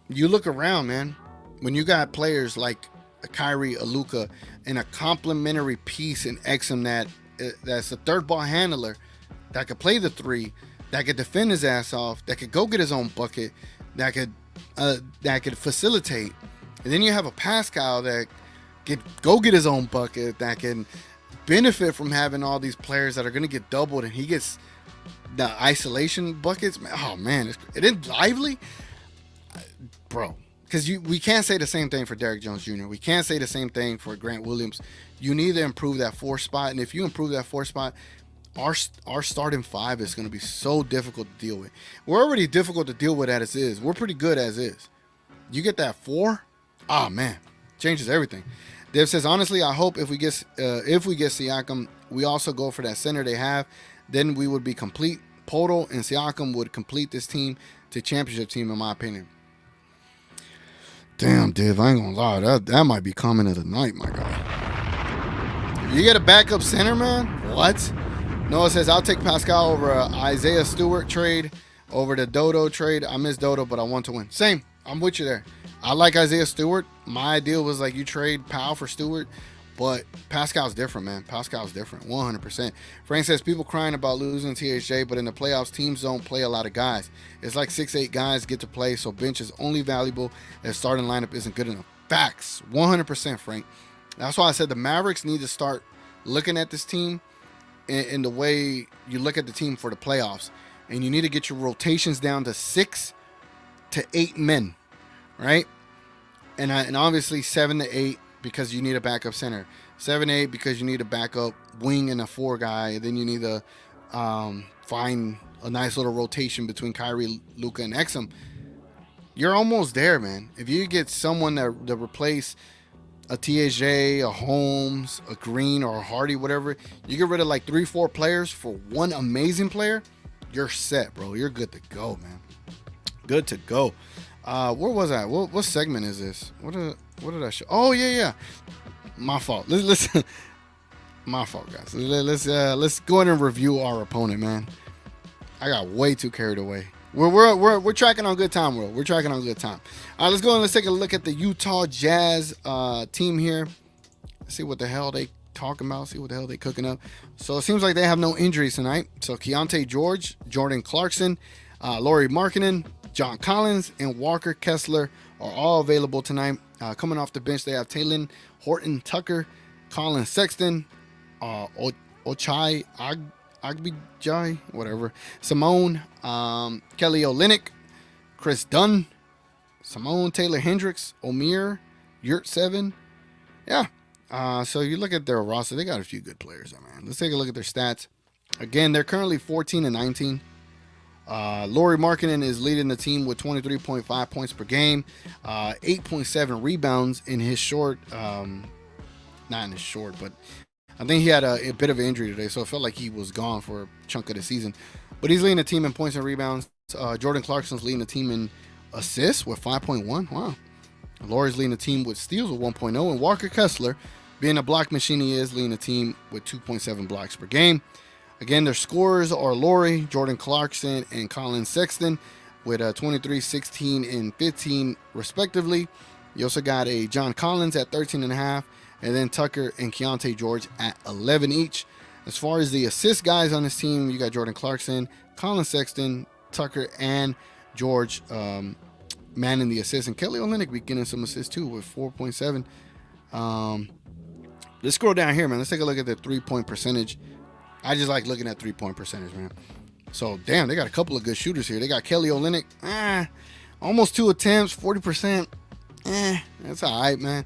You look around, man. When you got players like a Kyrie, a Luka, and a complementary piece in Exum that's a third ball handler that could play the 3, that could defend his ass off, that could go get his own bucket, that could facilitate, and then you have a Pascal that could go get his own bucket, that can benefit from having all these players that are going to get doubled, and he gets the isolation buckets. Oh man, it isn't lively, bro. Because we can't say the same thing for Derrick Jones Jr. We can't say the same thing for Grant Williams. You need to improve that 4 spot, and if you improve that 4 spot, our starting 5 is going to be so difficult to deal with. We're already difficult to deal with as is. We're pretty good as is. You get that 4, oh man, changes everything. Dev says, honestly, I hope if we get Siakam, we also go for that center they have. Then we would be complete. Poto and Siakam would complete this team to championship team, in my opinion. Damn, Dev, I ain't gonna lie, that might be comment of the night, my guy. If you get a backup center, man, what? Noah says, I'll take Pascal over Isaiah Stewart trade, over the Dodo trade. I miss Dodo, but I want to win. Same. I'm with you there. I like Isaiah Stewart. My idea was like you trade Powell for Stewart, but Pascal's different, man. Pascal's different, 100%. Frank says, people crying about losing THJ, but in the playoffs, teams don't play a lot of guys. It's like 6-8 guys get to play, so bench is only valuable if starting lineup isn't good enough. Facts, 100%, Frank. That's why I said the Mavericks need to start looking at this team in the way you look at the team for the playoffs, and you need to get your rotations down to 6 to 8 men, right? And obviously 7 to 8 because you need a backup center, 7 to 8 because you need a backup wing and a 4 guy, and then you need to find a nice little rotation between Kyrie, Luka, and Exum. You're almost there, man. If you get someone to replace a THJ, a Holmes, a Green, or a Hardy, whatever, you get rid of like 3-4 players for one amazing player, you're set, bro. You're good to go, man. Good to go. Where was I? What segment is this? What did I show? Oh yeah. My fault. Listen. My fault, guys. Let's go ahead and review our opponent, man. I got way too carried away. We're tracking on good time, Will. We're tracking on good time. All right, let's go and let's take a look at the Utah Jazz team here. See what the hell they talking about. See what the hell they cooking up. So it seems like they have no injuries tonight. So Keontae George, Jordan Clarkson, Lauri Markkanen, John Collins, and Walker Kessler are all available tonight. Coming off the bench, they have Talen Horton Tucker, Colin Sexton, Ochai Agbijai, whatever, Simone, Kelly Olynyk, Chris Dunn, Simone Taylor Hendricks, Omer, Yurt7. Yeah. So you look at their roster, they got a few good players, man. Let's take a look at their stats. Again, they're currently 14-19. Lauri Markkanen is leading the team with 23.5 points per game, 8.7 rebounds in his short, not in his short, but I think he had a bit of an injury today, so it felt like he was gone for a chunk of the season. But he's leading the team in points and rebounds. Jordan Clarkson's leading the team in assists with 5.1. Wow. Lauri's leading the team with steals with 1.0. And Walker Kessler, being a block machine he is, leading the team with 2.7 blocks per game. Again, their scorers are Lauri, Jordan Clarkson, and Colin Sexton with 23, 16, and 15 respectively. You also got a John Collins at 13.5. And then Tucker and Keontae George at 11 each. As far as the assist guys on this team, you got Jordan Clarkson, Colin Sexton, Tucker, and George manning the assists. And Kelly Olynyk be getting some assists too with 4.7. Let's scroll down here, man. Let's take a look at the three-point percentage. I just like looking at three-point percentage, man. So, damn, they got a couple of good shooters here. They got Kelly Olynyk, almost 2 attempts, 40%. That's all right, man.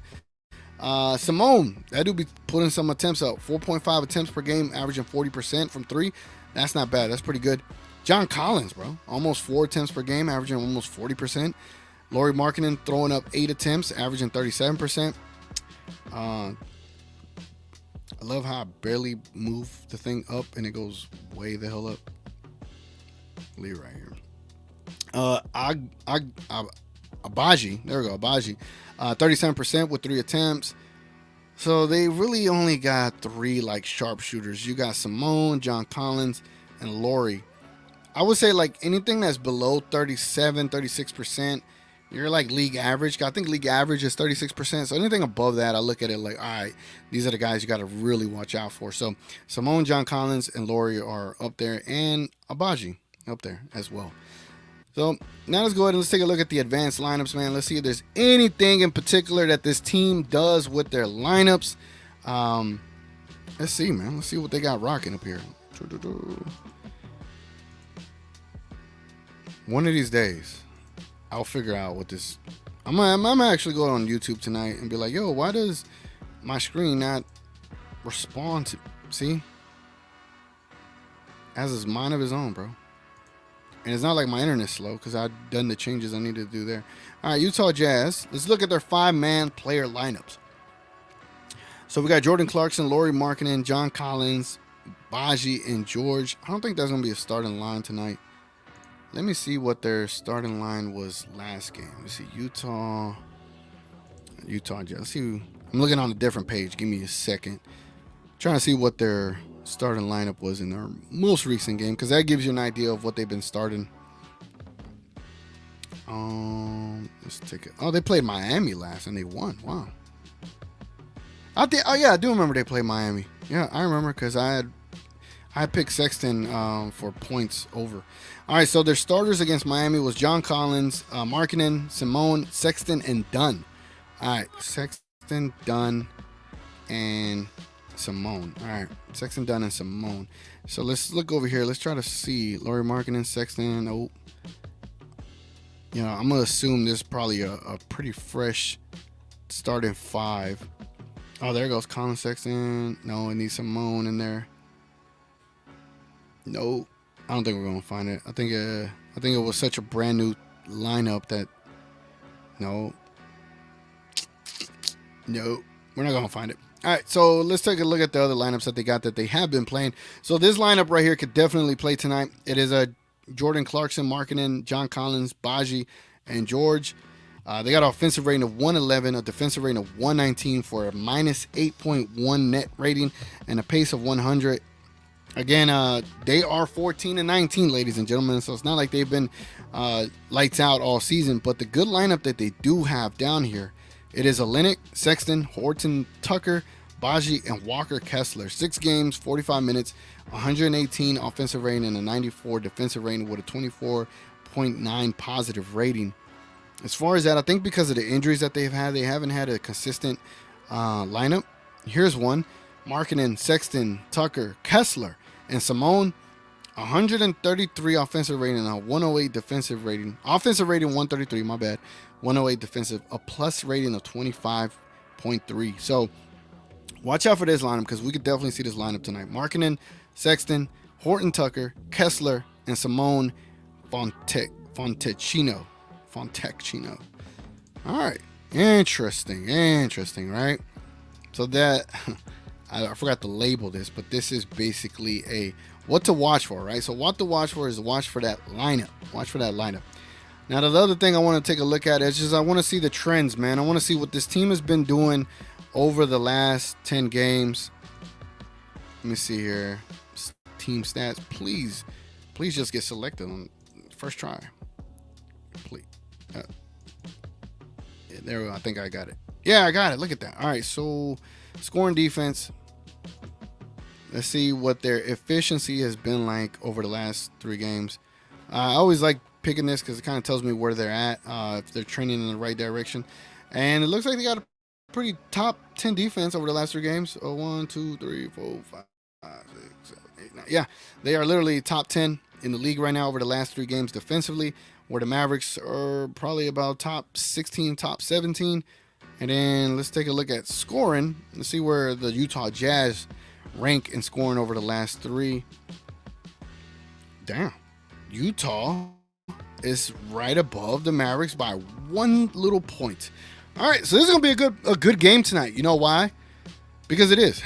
Simone, that dude be putting some attempts up. 4.5 attempts per game, averaging 40% from 3. That's not bad. That's pretty good. John Collins, bro. Almost 4 attempts per game, averaging almost 40%. Lauri Markkanen throwing up 8 attempts, averaging 37%. I love how I barely move the thing up and it goes way the hell up. Leave it right here. Abaji. There we go. Abaji. 37% with 3 attempts. So they really only got 3 like sharpshooters. You got Simone, John Collins, and Lauri. I would say like anything that's below 37, 36%, you're like league average. I think league average is 36%. So anything above that, I look at it like, all right, these are the guys you got to really watch out for. So Simone, John Collins, and Lauri are up there, and Abaji up there as well. So now let's go ahead and let's take a look at the advanced lineups, man. Let's see if there's anything in particular that this team does with their lineups. Let's see, man. Let's see what they got rocking up here. One of these days, I'll figure out what this. I'm gonna actually go on YouTube tonight and be like, yo, why does my screen not respond to? See, has his mind of his own, bro. And it's not like my internet's slow because I've done the changes I need to do there. All right, Utah Jazz. Let's look at their 5-man player lineups. So we got Jordan Clarkson, Lauri Markkanen, John Collins, Baji, and George. I don't think that's going to be a starting line tonight. Let me see what their starting line was last game. Let's see, Utah Jazz. Let's see. I'm looking on a different page. Give me a second. Trying to see what their starting lineup was in their most recent game, because that gives you an idea of what they've been starting. Let's take it. Oh, they played Miami last and they won. Wow. I do remember they played Miami. Yeah, I remember because I picked Sexton for points over. All right, so their starters against Miami was John Collins, Markkanen, Simone, Sexton, and Dunn. All right, Sexton, Dunn, and Simone. All right, Sexton, Dunn, and Simone. So let's look over here. Let's try to see Lauri Markkanen, Sexton. Oh, you know, I'm gonna assume this is probably a pretty fresh starting 5. Oh, there goes Colin Sexton. No, I need Simone in there. No, I don't think we're gonna find it. I think it was such a brand new lineup that no, we're not gonna find it. All right, so let's take a look at the other lineups that they got that they have been playing. So this lineup right here could definitely play tonight. It is a Jordan Clarkson, Markkanen, John Collins, Baji, and George. They got an offensive rating of 111, a defensive rating of 119 for a minus 8.1 net rating, and a pace of 100. Again, they are 14-19, ladies and gentlemen. So it's not like they've been lights out all season. But the good lineup that they do have down here, it is Olynyk, Sexton, Horton, Tucker, Baji, and Walker Kessler. 6 games, 45 minutes, 118 offensive rating, and a 94 defensive rating with a 24.9 positive rating. As far as that, I think because of the injuries that they've had, they haven't had a consistent lineup. Here's one. Markkanen, Sexton, Tucker, Kessler, and Simone. 133 offensive rating and a 108 defensive rating. Offensive rating 133, my bad. 108 defensive, a plus rating of 25.3. So watch out for this lineup because we could definitely see this lineup tonight. Markkanen, Sexton, Horton, Tucker, Kessler, and Simone Fontecchino. All right. Interesting, right? So that, I forgot to label this, but this is basically a what to watch for, right? So what to watch for is watch for that lineup. Watch for that lineup. Now, the other thing I want to take a look at is just I want to see the trends, man. I want to see what this team has been doing over the last 10 games. Let me see here. Team stats. Please just get selected on first try. Please. Yeah, there we go. I think I got it. Yeah, I got it. Look at that. All right, so scoring defense. Let's see what their efficiency has been like over the last 3 games. I always like picking this because it kind of tells me where they're at, if they're trending in the right direction. And it looks like they got a pretty top 10 defense over the last 3 games. 1, 2, 3, 4, 5, 6, 7, 8, 9. Yeah, they are literally top 10 in the league right now over the last 3 games defensively, where the Mavericks are probably about top 16, top 17. And then let's take a look at scoring. Let's see where the Utah Jazz rank in scoring over the last 3. Damn. Utah is right above the Mavericks by 1 little point. All right, so this is going to be a good game tonight. You know why? Because it is.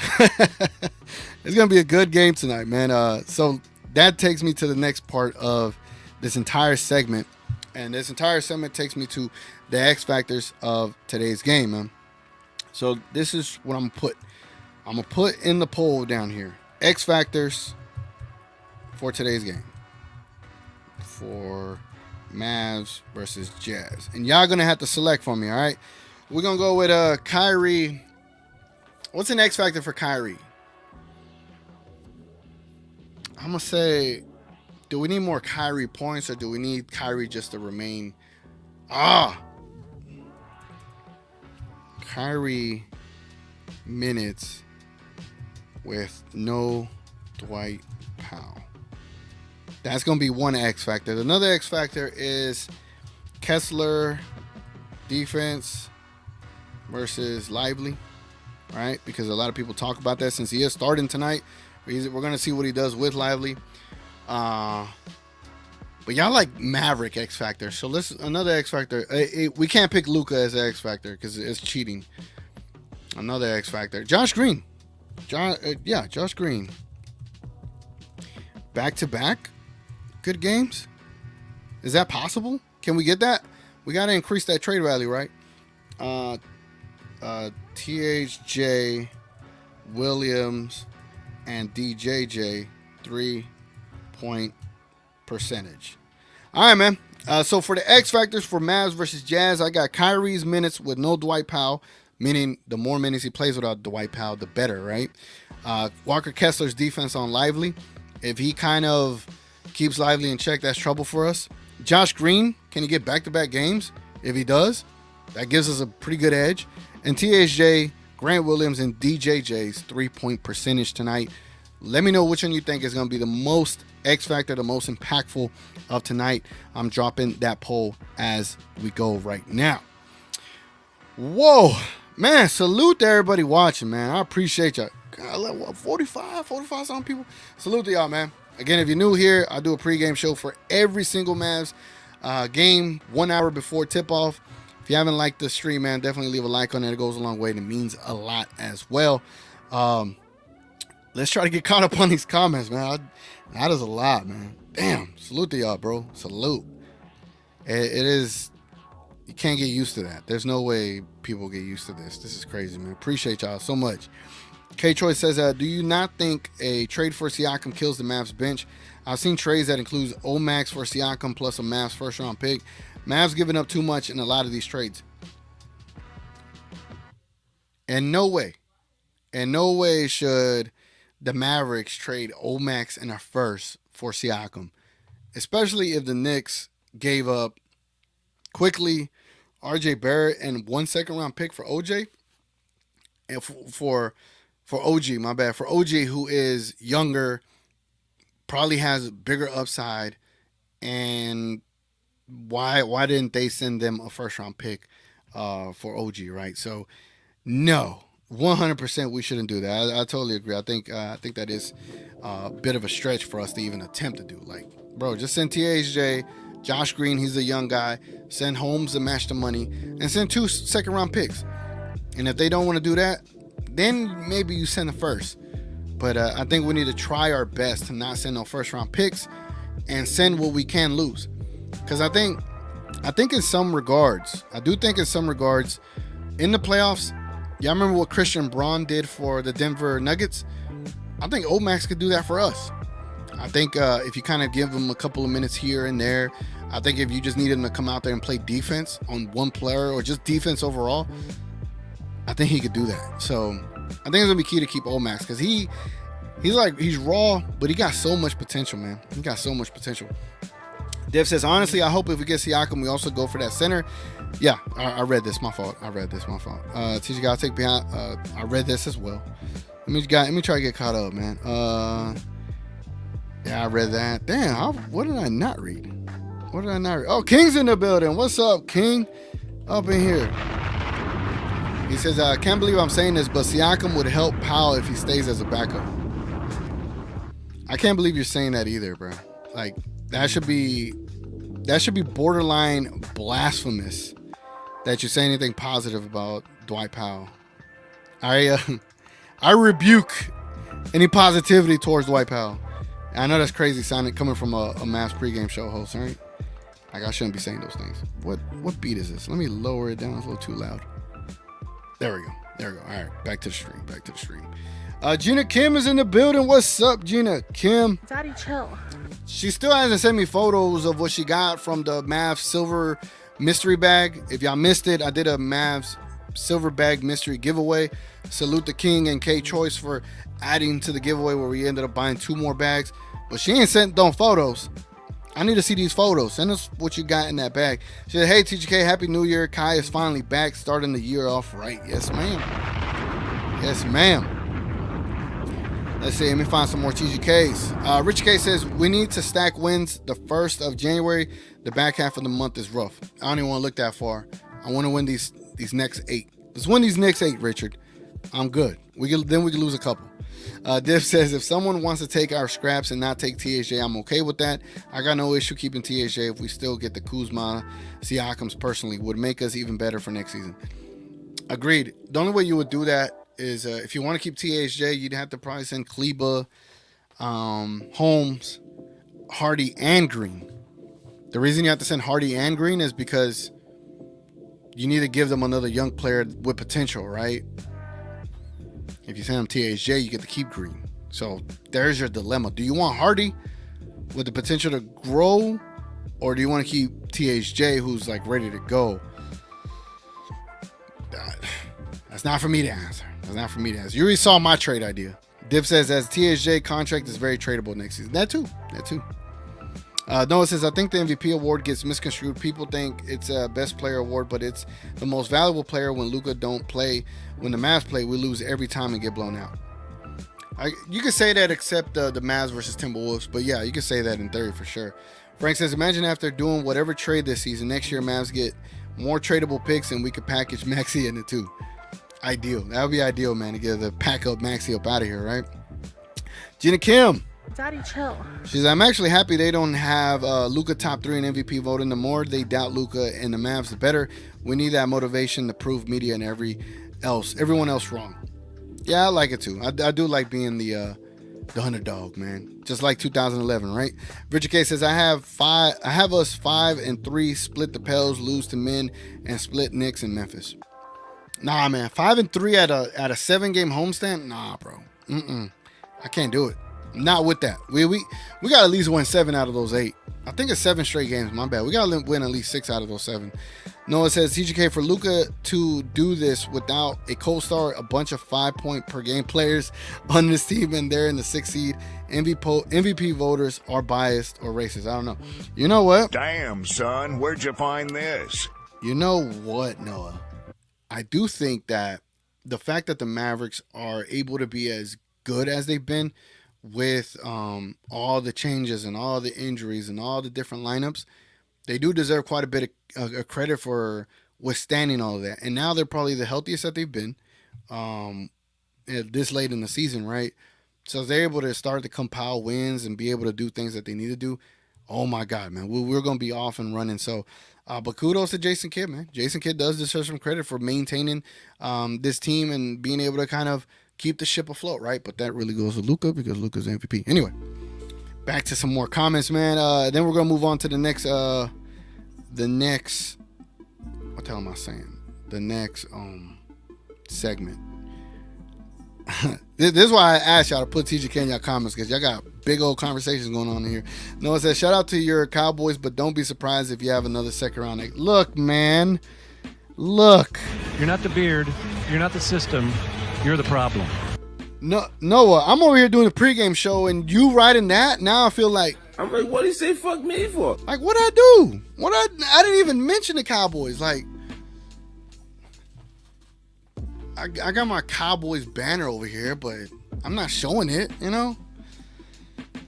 It's going to be a good game tonight, man. So that takes me to the next part of this entire segment. And this entire segment takes me to the X factors of today's game, man. So this is what I'm going to put. I'm going to put in the poll down here. X factors for today's game. For Mavs versus Jazz. And y'all going to have to select for me, all right? We're going to go with Kyrie. What's an X factor for Kyrie? I'm going to say, do we need more Kyrie points or do we need Kyrie just to remain? Kyrie minutes with no Dwight Powell. That's going to be one X factor. Another X factor is Kessler defense versus Lively, right? Because a lot of people talk about that since he is starting tonight. We're going to see what he does with Lively. But y'all like Maverick X factor. So let's another X factor. We can't pick Luka as an X factor because it's cheating. Another X factor. Josh Green. Josh Green. Back to back. Good games. Is that possible? Can we get that? We got to increase that trade value, right? THJ, Williams, and DJJ 3-point percentage. All right, man. So for the X factors for Mavs versus Jazz, I got Kyrie's minutes with no Dwight Powell, meaning the more minutes he plays without Dwight Powell, the better, right? Walker Kessler's defense on Lively. If he kind of keeps Lively in check, that's trouble for us. Josh Green, can he get back-to-back games? If he does, that gives us a pretty good edge. And THJ, Grant Williams, and DJJ's 3-point percentage tonight. Let me know which one you think is going to be the most X factor, the most impactful of tonight. I'm dropping that poll as we go right now. Whoa, man, salute to everybody watching, man. I appreciate y'all. God, 45 some people. Salute to y'all, man. Again, if you're new here, I do a pregame show for every single Mavs game 1 hour before tip-off. If you haven't liked the stream, man, definitely leave a like on it. It goes a long way and it means a lot as well. Let's try to get caught up on these comments, man. That is a lot, man. Damn. Salute to y'all, bro. Salute. It is. You can't get used to that. There's no way people get used to this. This is crazy, man. Appreciate y'all so much. K-Choice says, do you not think a trade for Siakam kills the Mavs bench? I've seen trades that includes Omax for Siakam plus a Mavs first-round pick. Mavs giving up too much in a lot of these trades. And no way should the Mavericks trade Omax and a first for Siakam, especially if the Knicks gave up quickly RJ Barrett and 1 second-round pick for OJ. And for OG, my bad. For OG, who is younger, probably has bigger upside, and why didn't they send them a first-round pick for OG, right? So, no, 100% we shouldn't do that. I totally agree. I think that is a bit of a stretch for us to even attempt to do. Like, bro, just send THJ, Josh Green, he's a young guy, send Holmes to match the money, and send 2 second-round picks. And if they don't want to do that, then maybe you send the first. But I think we need to try our best to not send no first-round picks and send what we can lose. Because I think in some regards, in the playoffs, y'all remember what Christian Braun did for the Denver Nuggets? I think Omax could do that for us. I think if you kind of give him a couple of minutes here and there, I think if you just need him to come out there and play defense on one player or just defense overall, I think he could do that. So I think it's gonna be key to keep Omax because he's raw, but he got so much potential, man. He got so much potential. Dev says, honestly, I hope if we get Siakam, we also go for that center. Yeah, I read this. My fault. TJ got to take behind. I read this as well. Let me try to get caught up, man. Yeah, I read that. Damn, what did I not read? Oh, King's in the building. What's up, King? Up in here. He says, I can't believe I'm saying this, but Siakam would help Powell if he stays as a backup. I can't believe you're saying that either, bro. Like, that should be borderline blasphemous that you say anything positive about Dwight Powell. I rebuke any positivity towards Dwight Powell. I know that's crazy sounding coming from a Mavs pregame show host, right? Like, I shouldn't be saying those things. What beat is this? Let me lower it down. It's a little too loud. There we go. All right, back to the stream. Gina Kim is in the building. What's up, Gina Kim? Daddy, chill. She still hasn't sent me photos of what she got from the Mavs silver mystery bag. If y'all missed it, I did a Mavs silver bag mystery giveaway. Salute the King and K Choice for adding to the giveaway where we ended up buying 2 more bags. But she ain't sent no photos. I need to see these photos. Send us what you got in that bag. She said, hey, TGK, Happy New Year. Kai is finally back, starting the year off right. Yes, ma'am. Let's see. Let me find some more TGKs. Rich K says, we need to stack wins the 1st of January. The back half of the month is rough. I don't even want to look that far. I want to win these next 8. Let's win these next 8, Richard. I'm good. Then we can lose a couple. Div says, if someone wants to take our scraps and not take THJ, I'm okay with that. I got no issue keeping THJ if we still get the Kuzma, Siakams personally. Would make us even better for next season. Agreed. The only way you would do that is if you want to keep THJ, you'd have to probably send Kleba, Holmes, Hardy, and Green. The reason you have to send Hardy and Green is because you need to give them another young player with potential, right? If you send them THJ, you get to keep Green. So there's your dilemma. Do you want Hardy with the potential to grow, or do you want to keep THJ who's like ready to go? That's not for me to answer. You already saw my trade idea. Div says, as THJ contract is very tradable next season. That too. Noah says, I think the MVP award gets misconstrued. People think it's a best player award, but it's the most valuable player when Luka don't play. When the Mavs play, we lose every time and get blown out. You can say that except the Mavs versus Timberwolves, but yeah, you can say that in theory for sure. Frank says, imagine after doing whatever trade this season, next year Mavs get more tradable picks and we could package Maxey in it too. Ideal. That would be ideal, man, to get the pack up Maxey up out of here, right? Gina Kim. Daddy, chill. She says, I'm actually happy they don't have Luka top 3 in MVP voting. The more they doubt Luka and the Mavs, the better. We need that motivation to prove media and everyone else wrong. Yeah, I like it too. I do like being the underdog, man. Just like 2011, right? Richard K says, I have us 5-3 split the Pels, lose to men, and split Knicks in Memphis. Nah, man. 5-3 at a 7-game homestand. Nah, bro. I can't do it. Not with that. We got to at least win 7 out of those 8. I think it's 7 straight games. My bad. We got to win at least 6 out of those 7. Noah says, TGK, for Luka to do this without a co-star, a bunch of 5-point per game players on this team, and they're in the 6th seed, MVP voters are biased or racist. I don't know. You know what? Damn, son, where'd you find this? You know what, Noah? I do think that the fact that the Mavericks are able to be as good as they've been with all the changes and all the injuries and all the different lineups, they do deserve quite a bit of credit for withstanding all of that. And now they're probably the healthiest that they've been this late in the season, right? So they're able to start to compile wins and be able to do things that they need to do. Oh, my God, man. We're going to be off and running. So, but kudos to Jason Kidd, man. Jason Kidd does deserve some credit for maintaining this team and being able to kind of keep the ship afloat, right? But that really goes to Luka because Luka's MVP. Anyway, back to some more comments, man. Then we're going to move on to the next, what the hell am I saying? The next segment. This is why I asked y'all to put TGK in y'all comments, because y'all got big old conversations going on in here. Noah says, shout out to your Cowboys, but don't be surprised if you have another second round. Look, man. Look. You're not the beard. You're not the system. You're the problem. No, Noah, I'm over here doing the pregame show, and you writing that? Now I feel like, I'm like, what did he say fuck me for? like, what'd I do? I didn't even mention the Cowboys. Like, I got my Cowboys banner over here, but I'm not showing it, you know?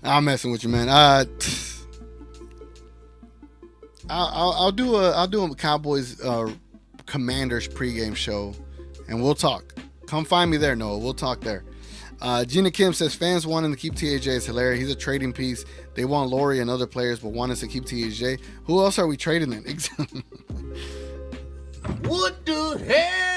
I'm messing with you, man. I'll do a Cowboys Commanders pregame show, and we'll talk. Come find me there, Noah. We'll talk there. Gina Kim says, fans wanting to keep THJ is hilarious. He's a trading piece. They want Laurie and other players, but want us to keep THJ. Who else are we trading then? What the hell?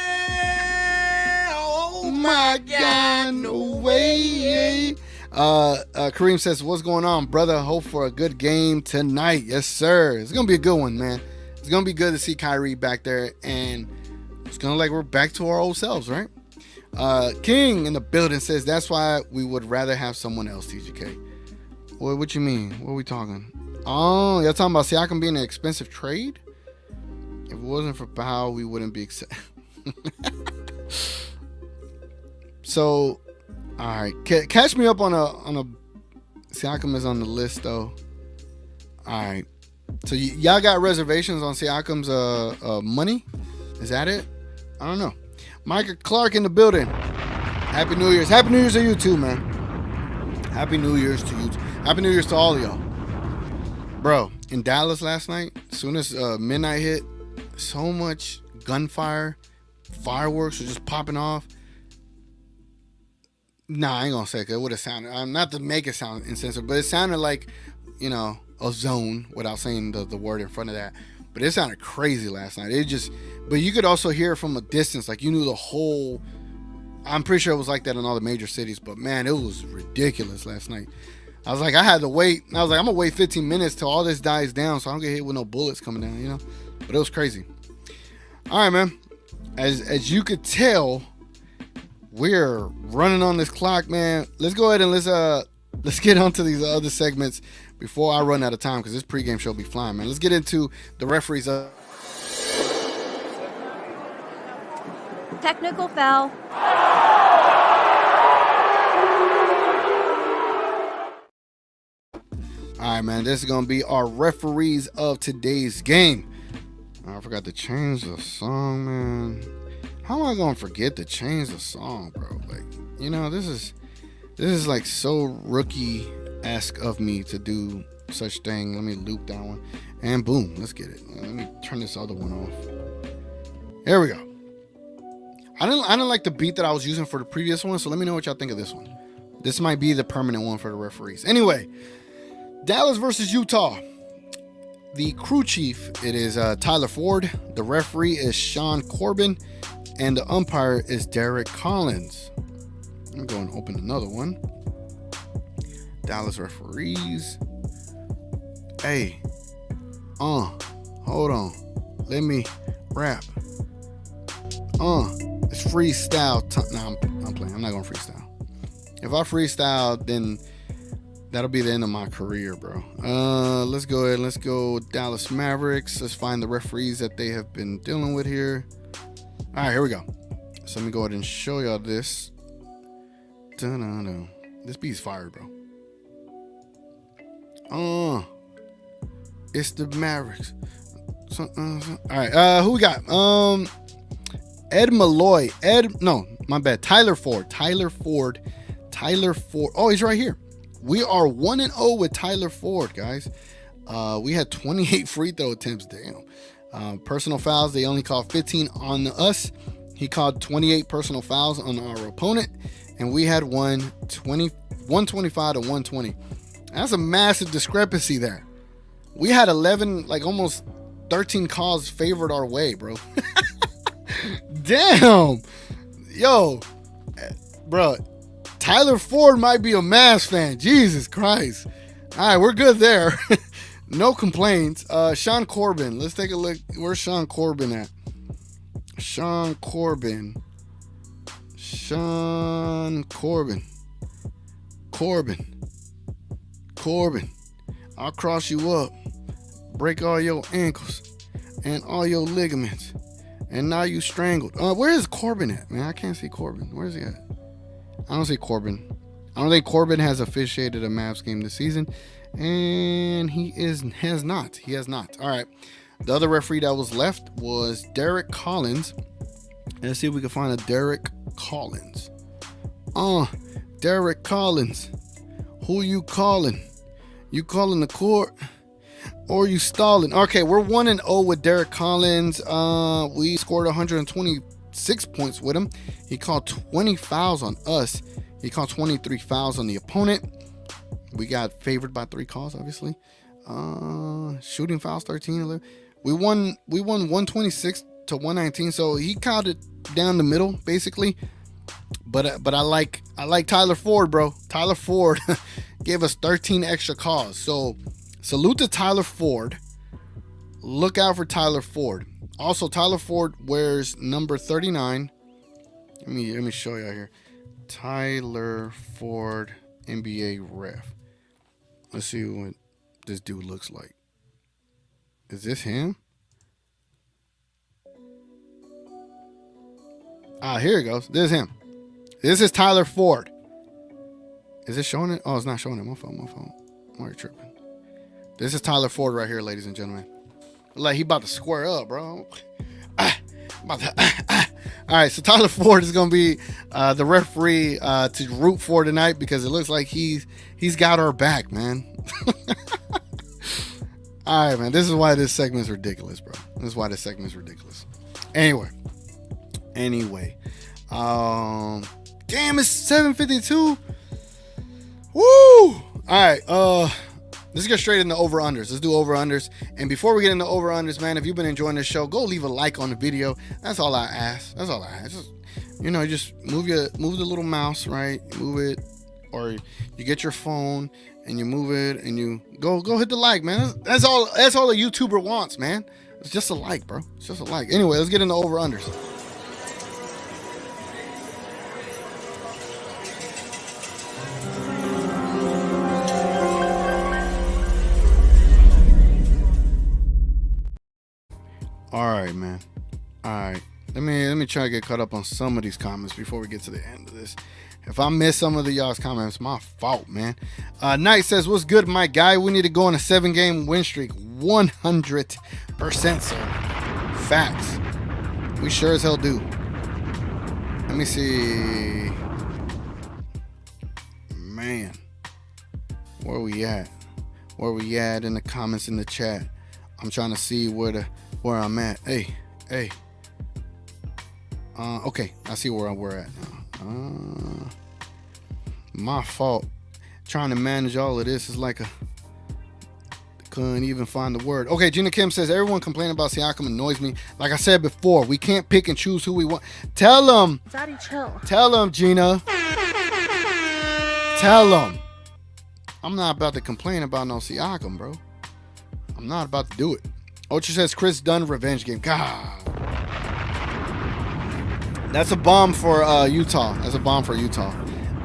Oh my God, no way. Kareem says, what's going on, brother? Hope for a good game tonight. Yes, sir. It's going to be a good one, man. It's going to be good to see Kyrie back there, and it's going to like we're back to our old selves, right? King in the building says, that's why we would rather have someone else, TGK. What you mean? What are we talking? Oh, y'all talking about Siakam being an expensive trade? If it wasn't for Powell, we wouldn't be So, all right, catch me up on a Siakam is on the list though. All right, so y'all got reservations on Siakam's money? Is that it? I don't know. Micah Clark in the building. Happy New Year's. Happy New Year's to you too, man. Happy New Year's to you. Happy New Year's to all of y'all. Bro, in Dallas last night, as soon as midnight hit, so much gunfire, fireworks were just popping off. Nah, I ain't gonna say it, 'cause it would have sounded, not to make it sound insensitive, but it sounded like, you know, a zone without saying the word in front of that. But it sounded crazy last night. But you could also hear it from a distance. Like, you knew the whole, I'm pretty sure it was like that in all the major cities. But, man, it was ridiculous last night. I was like, I had to wait. I was like, I'm going to wait 15 minutes till all this dies down so I don't get hit with no bullets coming down, you know? But it was crazy. All right, man. As you could tell, we're running on this clock, man. Let's go ahead and let's get on to these other segments before I run out of time, because this pregame show will be flying, man. Let's get into the referees. Technical foul. All right, man. This is going to be our referees of today's game. I forgot to change the song, man. How am I going to forget to change the song, bro? Like, you know, this is like so rookie-esque of me to do such thing. Let me loop that one. And boom, let's get it. Let me turn this other one off. There we go. I didn't like the beat that I was using for the previous one, so let me know what y'all think of this one. This might be the permanent one for the referees. Anyway, Dallas versus Utah. The crew chief, it is Tyler Ford. The referee is Sean Corbin. And the umpire is Derek Collins. I'm going to open another one. Dallas referees. Hey. Hold on. Let me rap. It's freestyle. No, I'm playing. I'm not going to freestyle. If I freestyle, then that'll be the end of my career, bro. Let's go ahead. Let's go Dallas Mavericks. Let's find the referees that they have been dealing with here. All right, here we go. So let me go ahead and show y'all this. Dun-dun-dun. This beat's fire, bro. It's the Mavericks. All right, who we got? Ed Malloy. Tyler Ford. Oh, he's right here. We are 1-0 with Tyler Ford, guys. We had 28 free throw attempts. Damn. Personal fouls, they only called 15 on us. He called 28 personal fouls on our opponent, and we had 125 to 120. That's a massive discrepancy there. We had 11, like almost 13 calls favored our way, bro. Damn. Yo, bro. Tyler Ford might be a Mavs fan. Jesus Christ. All right, we're good there. No complaints. Sean Corbin. Let's take a look. Where's Sean Corbin at? Sean Corbin. I'll cross you up, break all your ankles and all your ligaments, and now you strangled. Where is Corbin at, man? I can't see Corbin. Where is he at? I don't see Corbin. I don't think Corbin has officiated a Mavs game this season, and he has not. All right. The other referee that was left was Derek Collins. Let's see if we can find a Derek Collins. Derek Collins. Who you calling? You calling the court? Or you stalling? Okay, we're 1-0 with Derek Collins. We scored 126 points with him. He called 20 fouls on us. He called 23 fouls on the opponent. We got favored by 3 calls, obviously. Shooting fouls, 13, 11. We won 126 to 119. So he called it down the middle, basically. But I like Tyler Ford, bro. Tyler Ford gave us 13 extra calls. So salute to Tyler Ford. Look out for Tyler Ford. Also, Tyler Ford wears number 39. Let me show you out here. Tyler Ford, NBA ref. Let's see what this dude looks like. Is this him? Here it goes. This is him. This is Tyler Ford. Is it showing it? Oh, it's not showing it. My phone. Why are you tripping? This is Tyler Ford right here, ladies and gentlemen. Like he about to square up, bro. All right, so Tyler Ford is going to be the referee to root for tonight because it looks like he's got our back, man. All right, man. This is why this segment is ridiculous, bro. This is why this segment is ridiculous. Anyway. Damn, it's 7:52. Woo! All right, let's get straight into over-unders. Let's do over-unders. And before we get into over-unders, man, if you've been enjoying this show, go leave a like on the video. That's all I ask. Just, just move the little mouse, right? Move it, or you get your phone and you move it and you go hit the like, man. That's all a YouTuber wants, man. It's just a like, bro. It's just a like. Anyway, let's get into over-unders. All right, man. All right. Let me try to get caught up on some of these comments before we get to the end of this. If I miss some of y'all's comments, my fault, man. Knight says, what's good, my guy? We need to go on a 7-game win streak. 100%, sir. Facts. We sure as hell do. Let me see. Man. Where we at? Where we at in the comments in the chat? I'm trying to see where I'm at. Hey. Okay, I see where we're at now. My fault. Trying to manage all of this is like couldn't even find the word. Okay, Gina Kim says, everyone complaining about Siakam annoys me. Like I said before, we can't pick and choose who we want. Tell them. Daddy, chill. Tell them, Gina. Tell them. I'm not about to complain about no Siakam, bro. I'm not about to do it. Ocha says, Chris Dunn revenge game. God. That's a bomb for Utah. That's a bomb for Utah.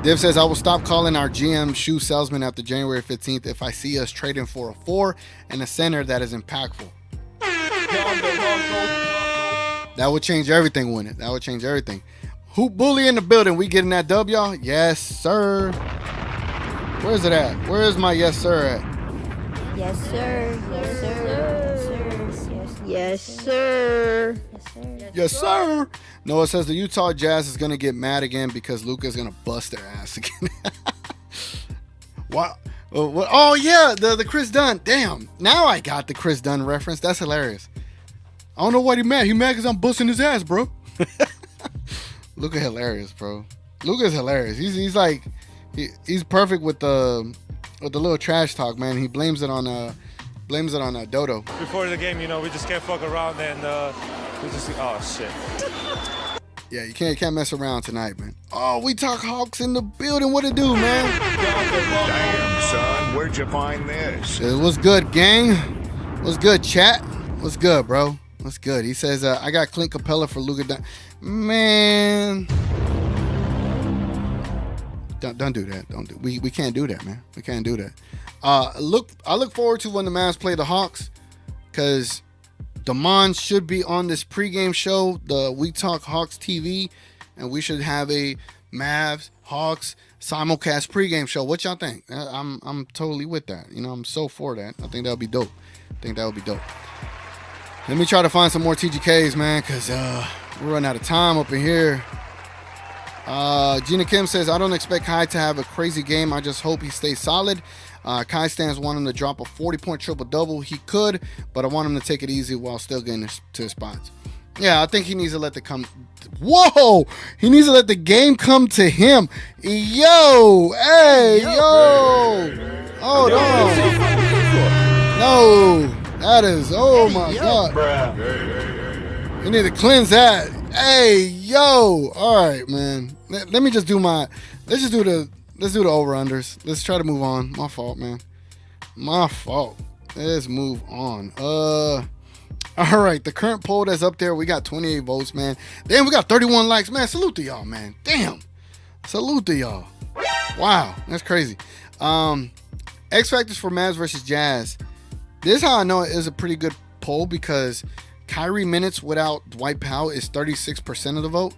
Div says, I will stop calling our GM shoe salesman after January 15th if I see us trading for a 4 and a center that is impactful. That would change everything, wouldn't it? That would change everything. Hoop Bully in the building. We getting that dub, y'all? Yes, sir. Where's it at? Where is my yes, sir at? Yes, sir. Yes, sir. Yes, sir. Yes, sir. Noah says the Utah Jazz is going to get mad again because Luka is going to bust their ass again. Wow. Oh, yeah, the Chris Dunn. Damn. Now I got the Chris Dunn reference. That's hilarious. I don't know why he mad. He mad because I'm busting his ass, bro. Luka hilarious, bro. Luka's hilarious. He's like, he's perfect with the little trash talk, man. He blames it on Dodo. Before the game, you know, we just can't fuck around and we just oh shit. Yeah, you can't mess around tonight, man. Oh, we talk Hawks in the building. What it do, man? Damn, son, where'd you find this? What's good, gang? What's good, chat? What's good, bro? What's good? He says, I got Clint Capella for Luka. Man. Don't do that. We can't do that, man. We can't do that. I look forward to when the Mavs play the Hawks, because Damon should be on this pregame show, the We Talk Hawks TV, and we should have a Mavs Hawks simulcast pregame show. What y'all think? I'm totally with that. You know, I'm so for that. I think that would be dope. Let me try to find some more TGKs, man, because we're running out of time up in here. Gina Kim says, I don't expect Kai to have a crazy game. I just hope he stays solid. Kai stands want him to drop a 40-point triple-double. He could, but I want him to take it easy while still getting to his spots. Yeah, I think he needs to let the He needs to let the game come to him. Yo, hey, yo. Hold on. No, that is, oh my God. You need to cleanse that. Hey, yo. All right, man. Let me just do let's do the over-unders. Let's try to move on. My fault, man. My fault. Let's move on. All right, the current poll that's up there, we got 28 votes, man. Damn, we got 31 likes. Man, salute to y'all, man. Damn. Salute to y'all. Wow, that's crazy. X factors for Mavs versus Jazz. This is how I know it is a pretty good poll, because Kyrie minutes without Dwight Powell is 36% of the vote.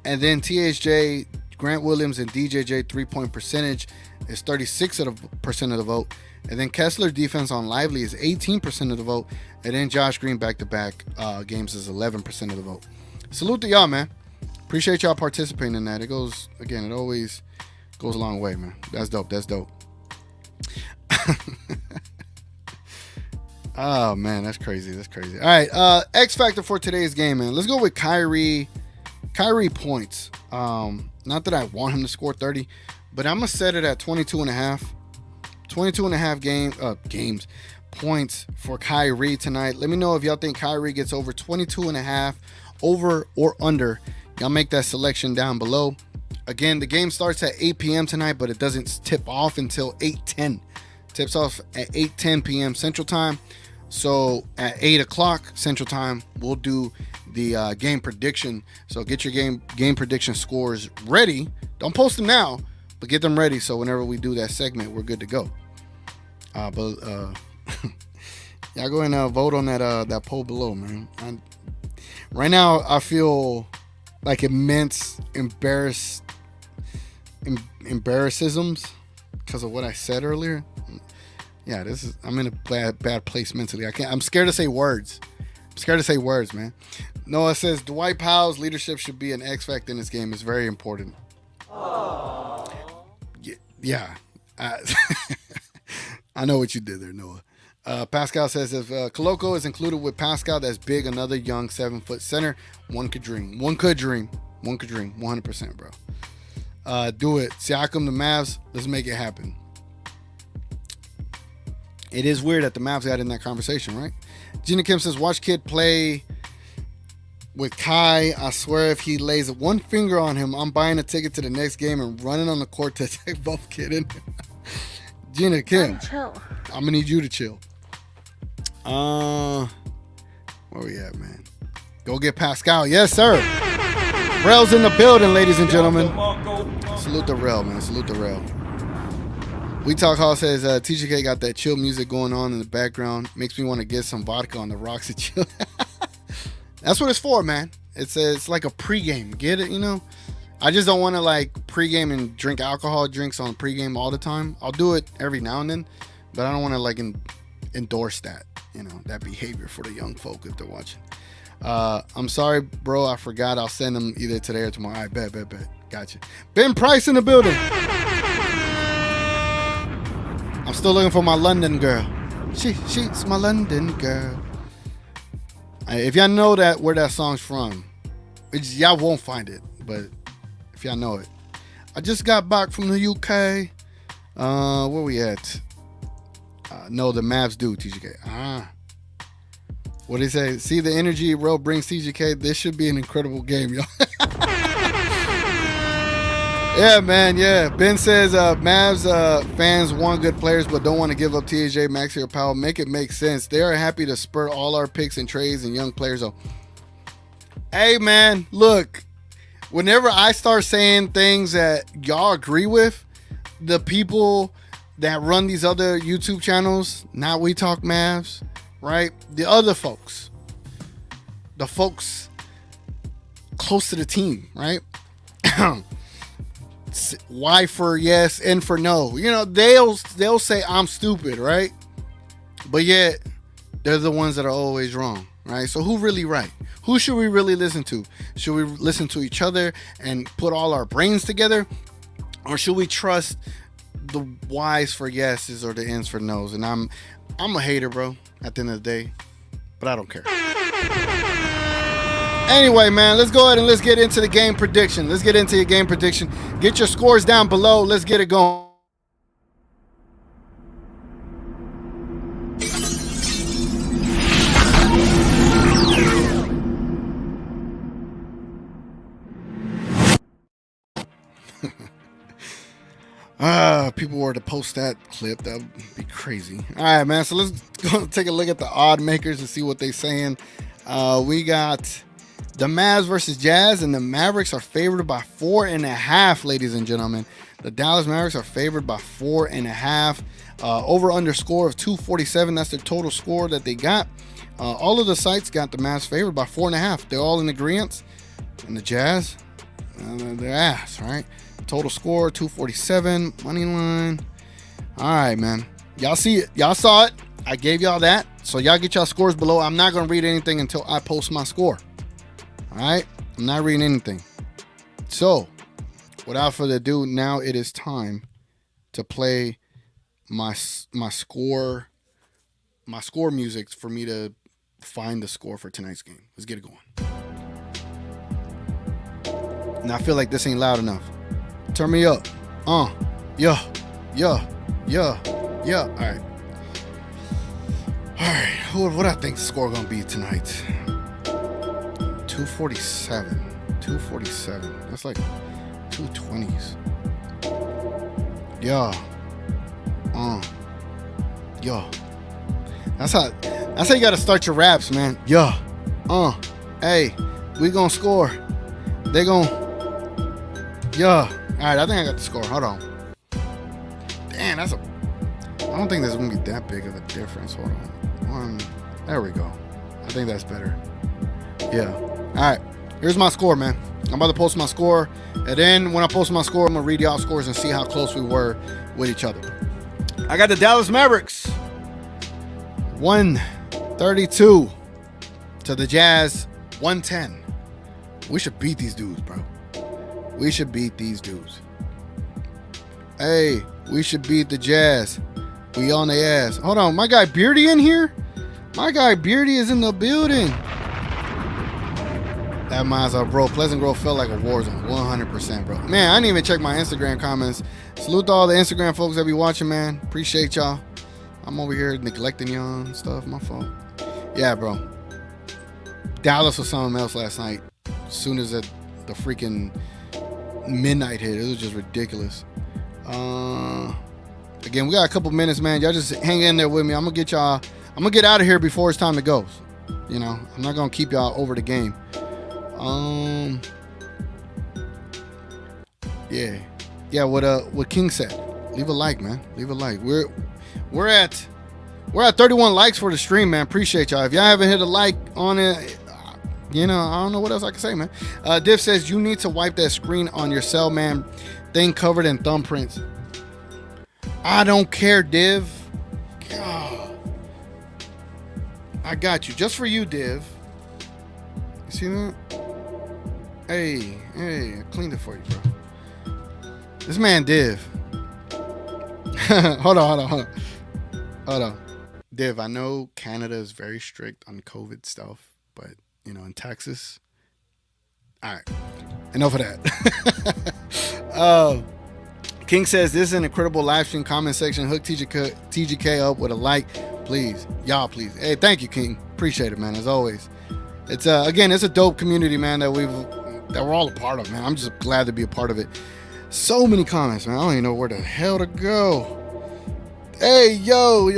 And then THJ, Grant Williams, and DJJ 3-point percentage is 36% of the vote. And then Kessler defense on Lively is 18% of the vote. And then Josh Green back-to-back games is 11% of the vote. Salute to y'all, man. Appreciate y'all participating in that. It always goes a long way, man. That's dope. Oh, man, that's crazy. All right, X factor for today's game, man. Let's go with Kyrie points. Not that I want him to score 30, but I'm going to set it at 22.5. 22.5 games points for Kyrie tonight. Let me know if y'all think Kyrie gets over 22.5, over or under. Y'all make that selection down below. Again, the game starts at 8 p.m. tonight, but it doesn't tip off until 8:10. Tips off at 8:10 p.m. Central Time. So at 8 o'clock Central Time, we'll do the game prediction. So get your game prediction scores ready. Don't post them now, but get them ready, so whenever we do that segment, we're good to go. Y'all go ahead and vote on that poll below, man. Right now, I feel like immense embarrassisms because of what I said earlier. Yeah, I'm in a bad place mentally. I'm scared to say words. Man. Noah says Dwight Powell's leadership should be an X factor in this game. It's very important. Aww. Yeah. I know what you did there, Noah. Pascal says if Koloko is included with Pascal, that's big. Another young 7-foot center. One could dream. 100%, bro. Do it. Siakam, the Mavs. Let's make it happen. It is weird that the Mavs got in that conversation, right? Gina Kim says, watch Kid play with Kai. I swear if he lays one finger on him, I'm buying a ticket to the next game and running on the court to take both Kid in. Gina Kim, I'm going to need you to chill. Where we at, man? Go get Pascal. Yes, sir. Rel's in the building, ladies and gentlemen. Salute the Rel, man. Salute the Rel. We Talk Hall says TGK got that chill music going on in the background. Makes me want to get some vodka on the rocks and chill. That's what it's for, man. It's like a pregame. Get it, you know? I just don't want to like pregame and drink alcohol drinks on pregame all the time. I'll do it every now and then, but I don't want to like endorse that, you know, that behavior for the young folk if they're watching. I'm sorry, bro. I forgot. I'll send them either today or tomorrow. All right, bet. Gotcha. Ben Price in the building. I'm still looking for my London girl. She's my London girl. If y'all know that where that song's from, y'all won't find it, but if y'all know it. I just got back from the UK. Where we at? No, the Mavs do, TGK. What do they say? See the energy Ro brings TGK. This should be an incredible game, y'all. Yeah, man. Yeah. Ben says Mavs fans want good players but don't want to give up TJ, Maxey, or Powell. Make it make sense. They are happy to spur all our picks and trades and young players. So, hey, man, look. Whenever I start saying things that y'all agree with, the people that run these other YouTube channels, Now We Talk Mavs, right? The other folks, the folks close to the team, right? Y for yes, N for no. You know, they'll say I'm stupid, right? But yet they're the ones that are always wrong, right? So who really right? Who should we really listen to? Should we listen to each other and put all our brains together? Or should we trust the Y's for yeses or the N's for no's? And I'm a hater, bro, at the end of the day, but I don't care. Anyway, man, let's go ahead and let's get into the game prediction. Let's get into your game prediction. Get your scores down below. Let's get it going. People were to post that clip, that would be crazy. All right, man, so let's go take a look at the odd makers and see what they're saying. We got the Mavs versus Jazz, and the Mavericks are favored by 4.5, ladies and gentlemen. The Dallas Mavericks are favored by 4.5. Over under score of 247. That's the total score that they got. All of the sites got the Mavs favored by 4.5. They're all in agreement. And the Jazz, they're ass, right? Total score 247. Money line. All right, man. Y'all see it. Y'all saw it. I gave y'all that. So y'all get y'all scores below. I'm not going to read anything until I post my score. All right? I'm not reading anything. So, without further ado, now it is time to play my score music for me to find the score for tonight's game. Let's get it going. And I feel like this ain't loud enough. Turn me up. Yeah. All right. What I think the score gonna be tonight? 247. That's like 220s. Yeah. That's how you gotta start your raps, man. Yeah. Hey, we gonna score. They gonna. Yeah. All right, I think I got the score. Hold on. Damn, I don't think there's gonna be that big of a difference. Hold on. There we go. I think that's better. Yeah. All right. Here's my score, man. I'm about to post my score. And then when I post my score, I'm gonna read y'all scores and see how close we were with each other. I got the Dallas Mavericks 132 to the Jazz 110. We should beat these dudes, bro. We should beat these dudes. Hey, we should beat the Jazz. We on their ass. Hold on, my guy Beardy in here? My guy Beardy is in the building. That miles up, bro. Pleasant Grove felt like a war zone. 100%, bro. Man, I didn't even check my Instagram comments. Salute to all the Instagram folks that be watching, man. Appreciate y'all. I'm over here neglecting y'all and stuff. My fault. Yeah, bro. Dallas was something else last night. As soon as the freaking midnight hit, it was just ridiculous. Again, we got a couple minutes, man. Y'all just hang in there with me. I'm gonna get out of here before it's time to go. You know, I'm not gonna keep y'all over the game. Yeah. What King said. Leave a like, man. Leave a like. We're at 31 likes for the stream, man. Appreciate y'all. If y'all haven't hit a like on it, I don't know what else I can say, man. Div says you need to wipe that screen on your cell, man. Thing covered in thumbprints. I don't care, Div. God. I got you. Just for you, Div. You see that? Hey, I cleaned it for you, bro. This man, Div. Hold on. Div, I know Canada is very strict on COVID stuff, but, in Texas. All right. Enough of that. King says, this is an incredible live stream comment section. Hook TGK up with a like, please. Y'all, please. Hey, thank you, King. Appreciate it, man, as always. It's again, it's a dope community, man, that we're all a part of, man. I'm just glad to be a part of it. So many comments, man. I don't even know where the hell to go. Hey, yo.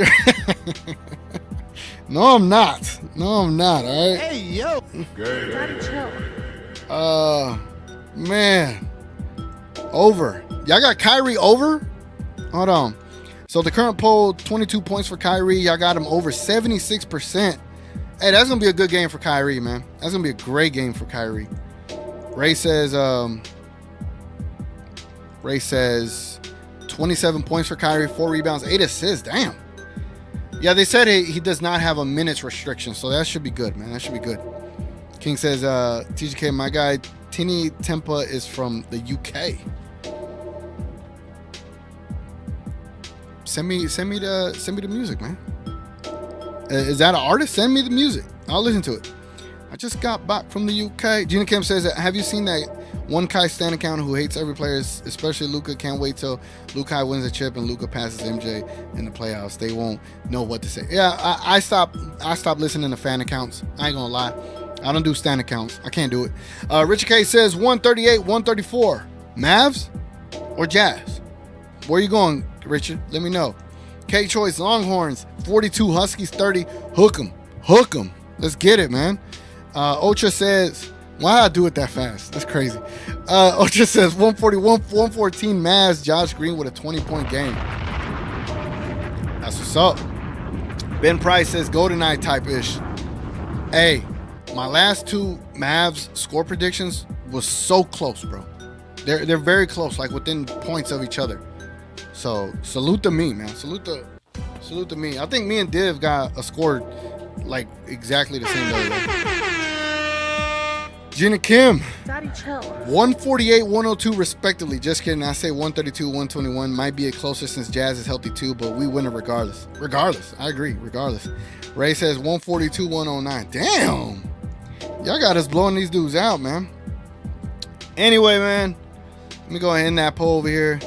No, I'm not. All right? Hey, yo. Man. Over. Y'all got Kyrie over? Hold on. So the current poll, 22 points for Kyrie. Y'all got him over 76%. Hey, that's going to be a good game for Kyrie, man. That's going to be a great game for Kyrie. Ray says 27 points for Kyrie, 4 rebounds, 8 assists. Damn. Yeah, they said he does not have a minutes restriction, so that should be good, man. That should be good. King says, TGK, my guy, Tini Tempa is from the UK. Send me the music, man. Is that an artist? Send me the music. I'll listen to it. I just got back from the UK. Gina Kim says, have you seen that one Kai Stan account who hates every player, especially Luka? Can't wait till Luka wins a chip and Luka passes MJ in the playoffs. They won't know what to say. Yeah, I stopped listening to fan accounts. I ain't gonna lie. I don't do Stan accounts. I can't do it. Richard K says 138, 134. Mavs or Jazz? Where you going, Richard? Let me know. K Choice Longhorns 42, Huskies 30. Hook 'em. Let's get it, man. Ocha says, why did I do it that fast? That's crazy. Ocha says 141, 114 Mavs. Josh Green with a 20-point game. That's what's up. Ben Price says GoldenEye type-ish. Hey, my last two Mavs score predictions was so close, bro. They're very close, like within points of each other. So salute to me, man. Salute to me. I think me and Div got a score like exactly the same way. Gina Kim, Daddy, chill. 148, 102 respectively. Just kidding. I say 132, 121. Might be a closer since Jazz is healthy too, but we win it regardless. I agree. Regardless. Ray says 142, 109. Damn. Y'all got us blowing these dudes out, man. Anyway, man, let me go ahead and end that poll over here.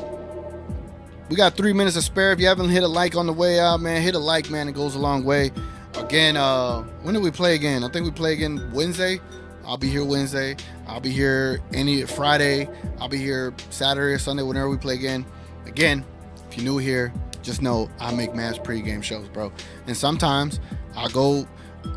We got 3 minutes to spare. If you haven't hit a like on the way out, man, hit a like, man. It goes a long way. Again, when do we play again? I think we play again Wednesday. I'll be here Wednesday. I'll be here any Friday. I'll be here Saturday or Sunday, whenever we play again. Again, if you're new here, just know I make Mavs pregame shows, bro. And sometimes I go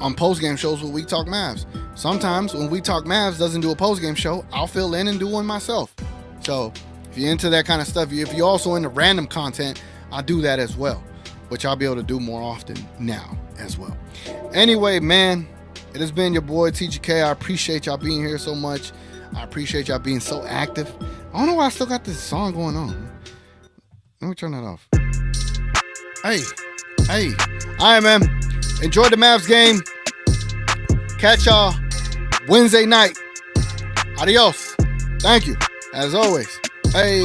on postgame shows when we talk Mavs. Sometimes when we talk Mavs doesn't do a postgame show, I'll fill in and do one myself. So if you're into that kind of stuff, if you're also into random content, I'll do that as well, which I'll be able to do more often now as well. Anyway, man, it has been your boy TGK. I appreciate y'all being here so much. I appreciate y'all being so active. I don't know why I still got this song going on. Let me turn that off. Hey. All right, man. Enjoy the Mavs game. Catch y'all Wednesday night. Adios. Thank you. As always. Hey.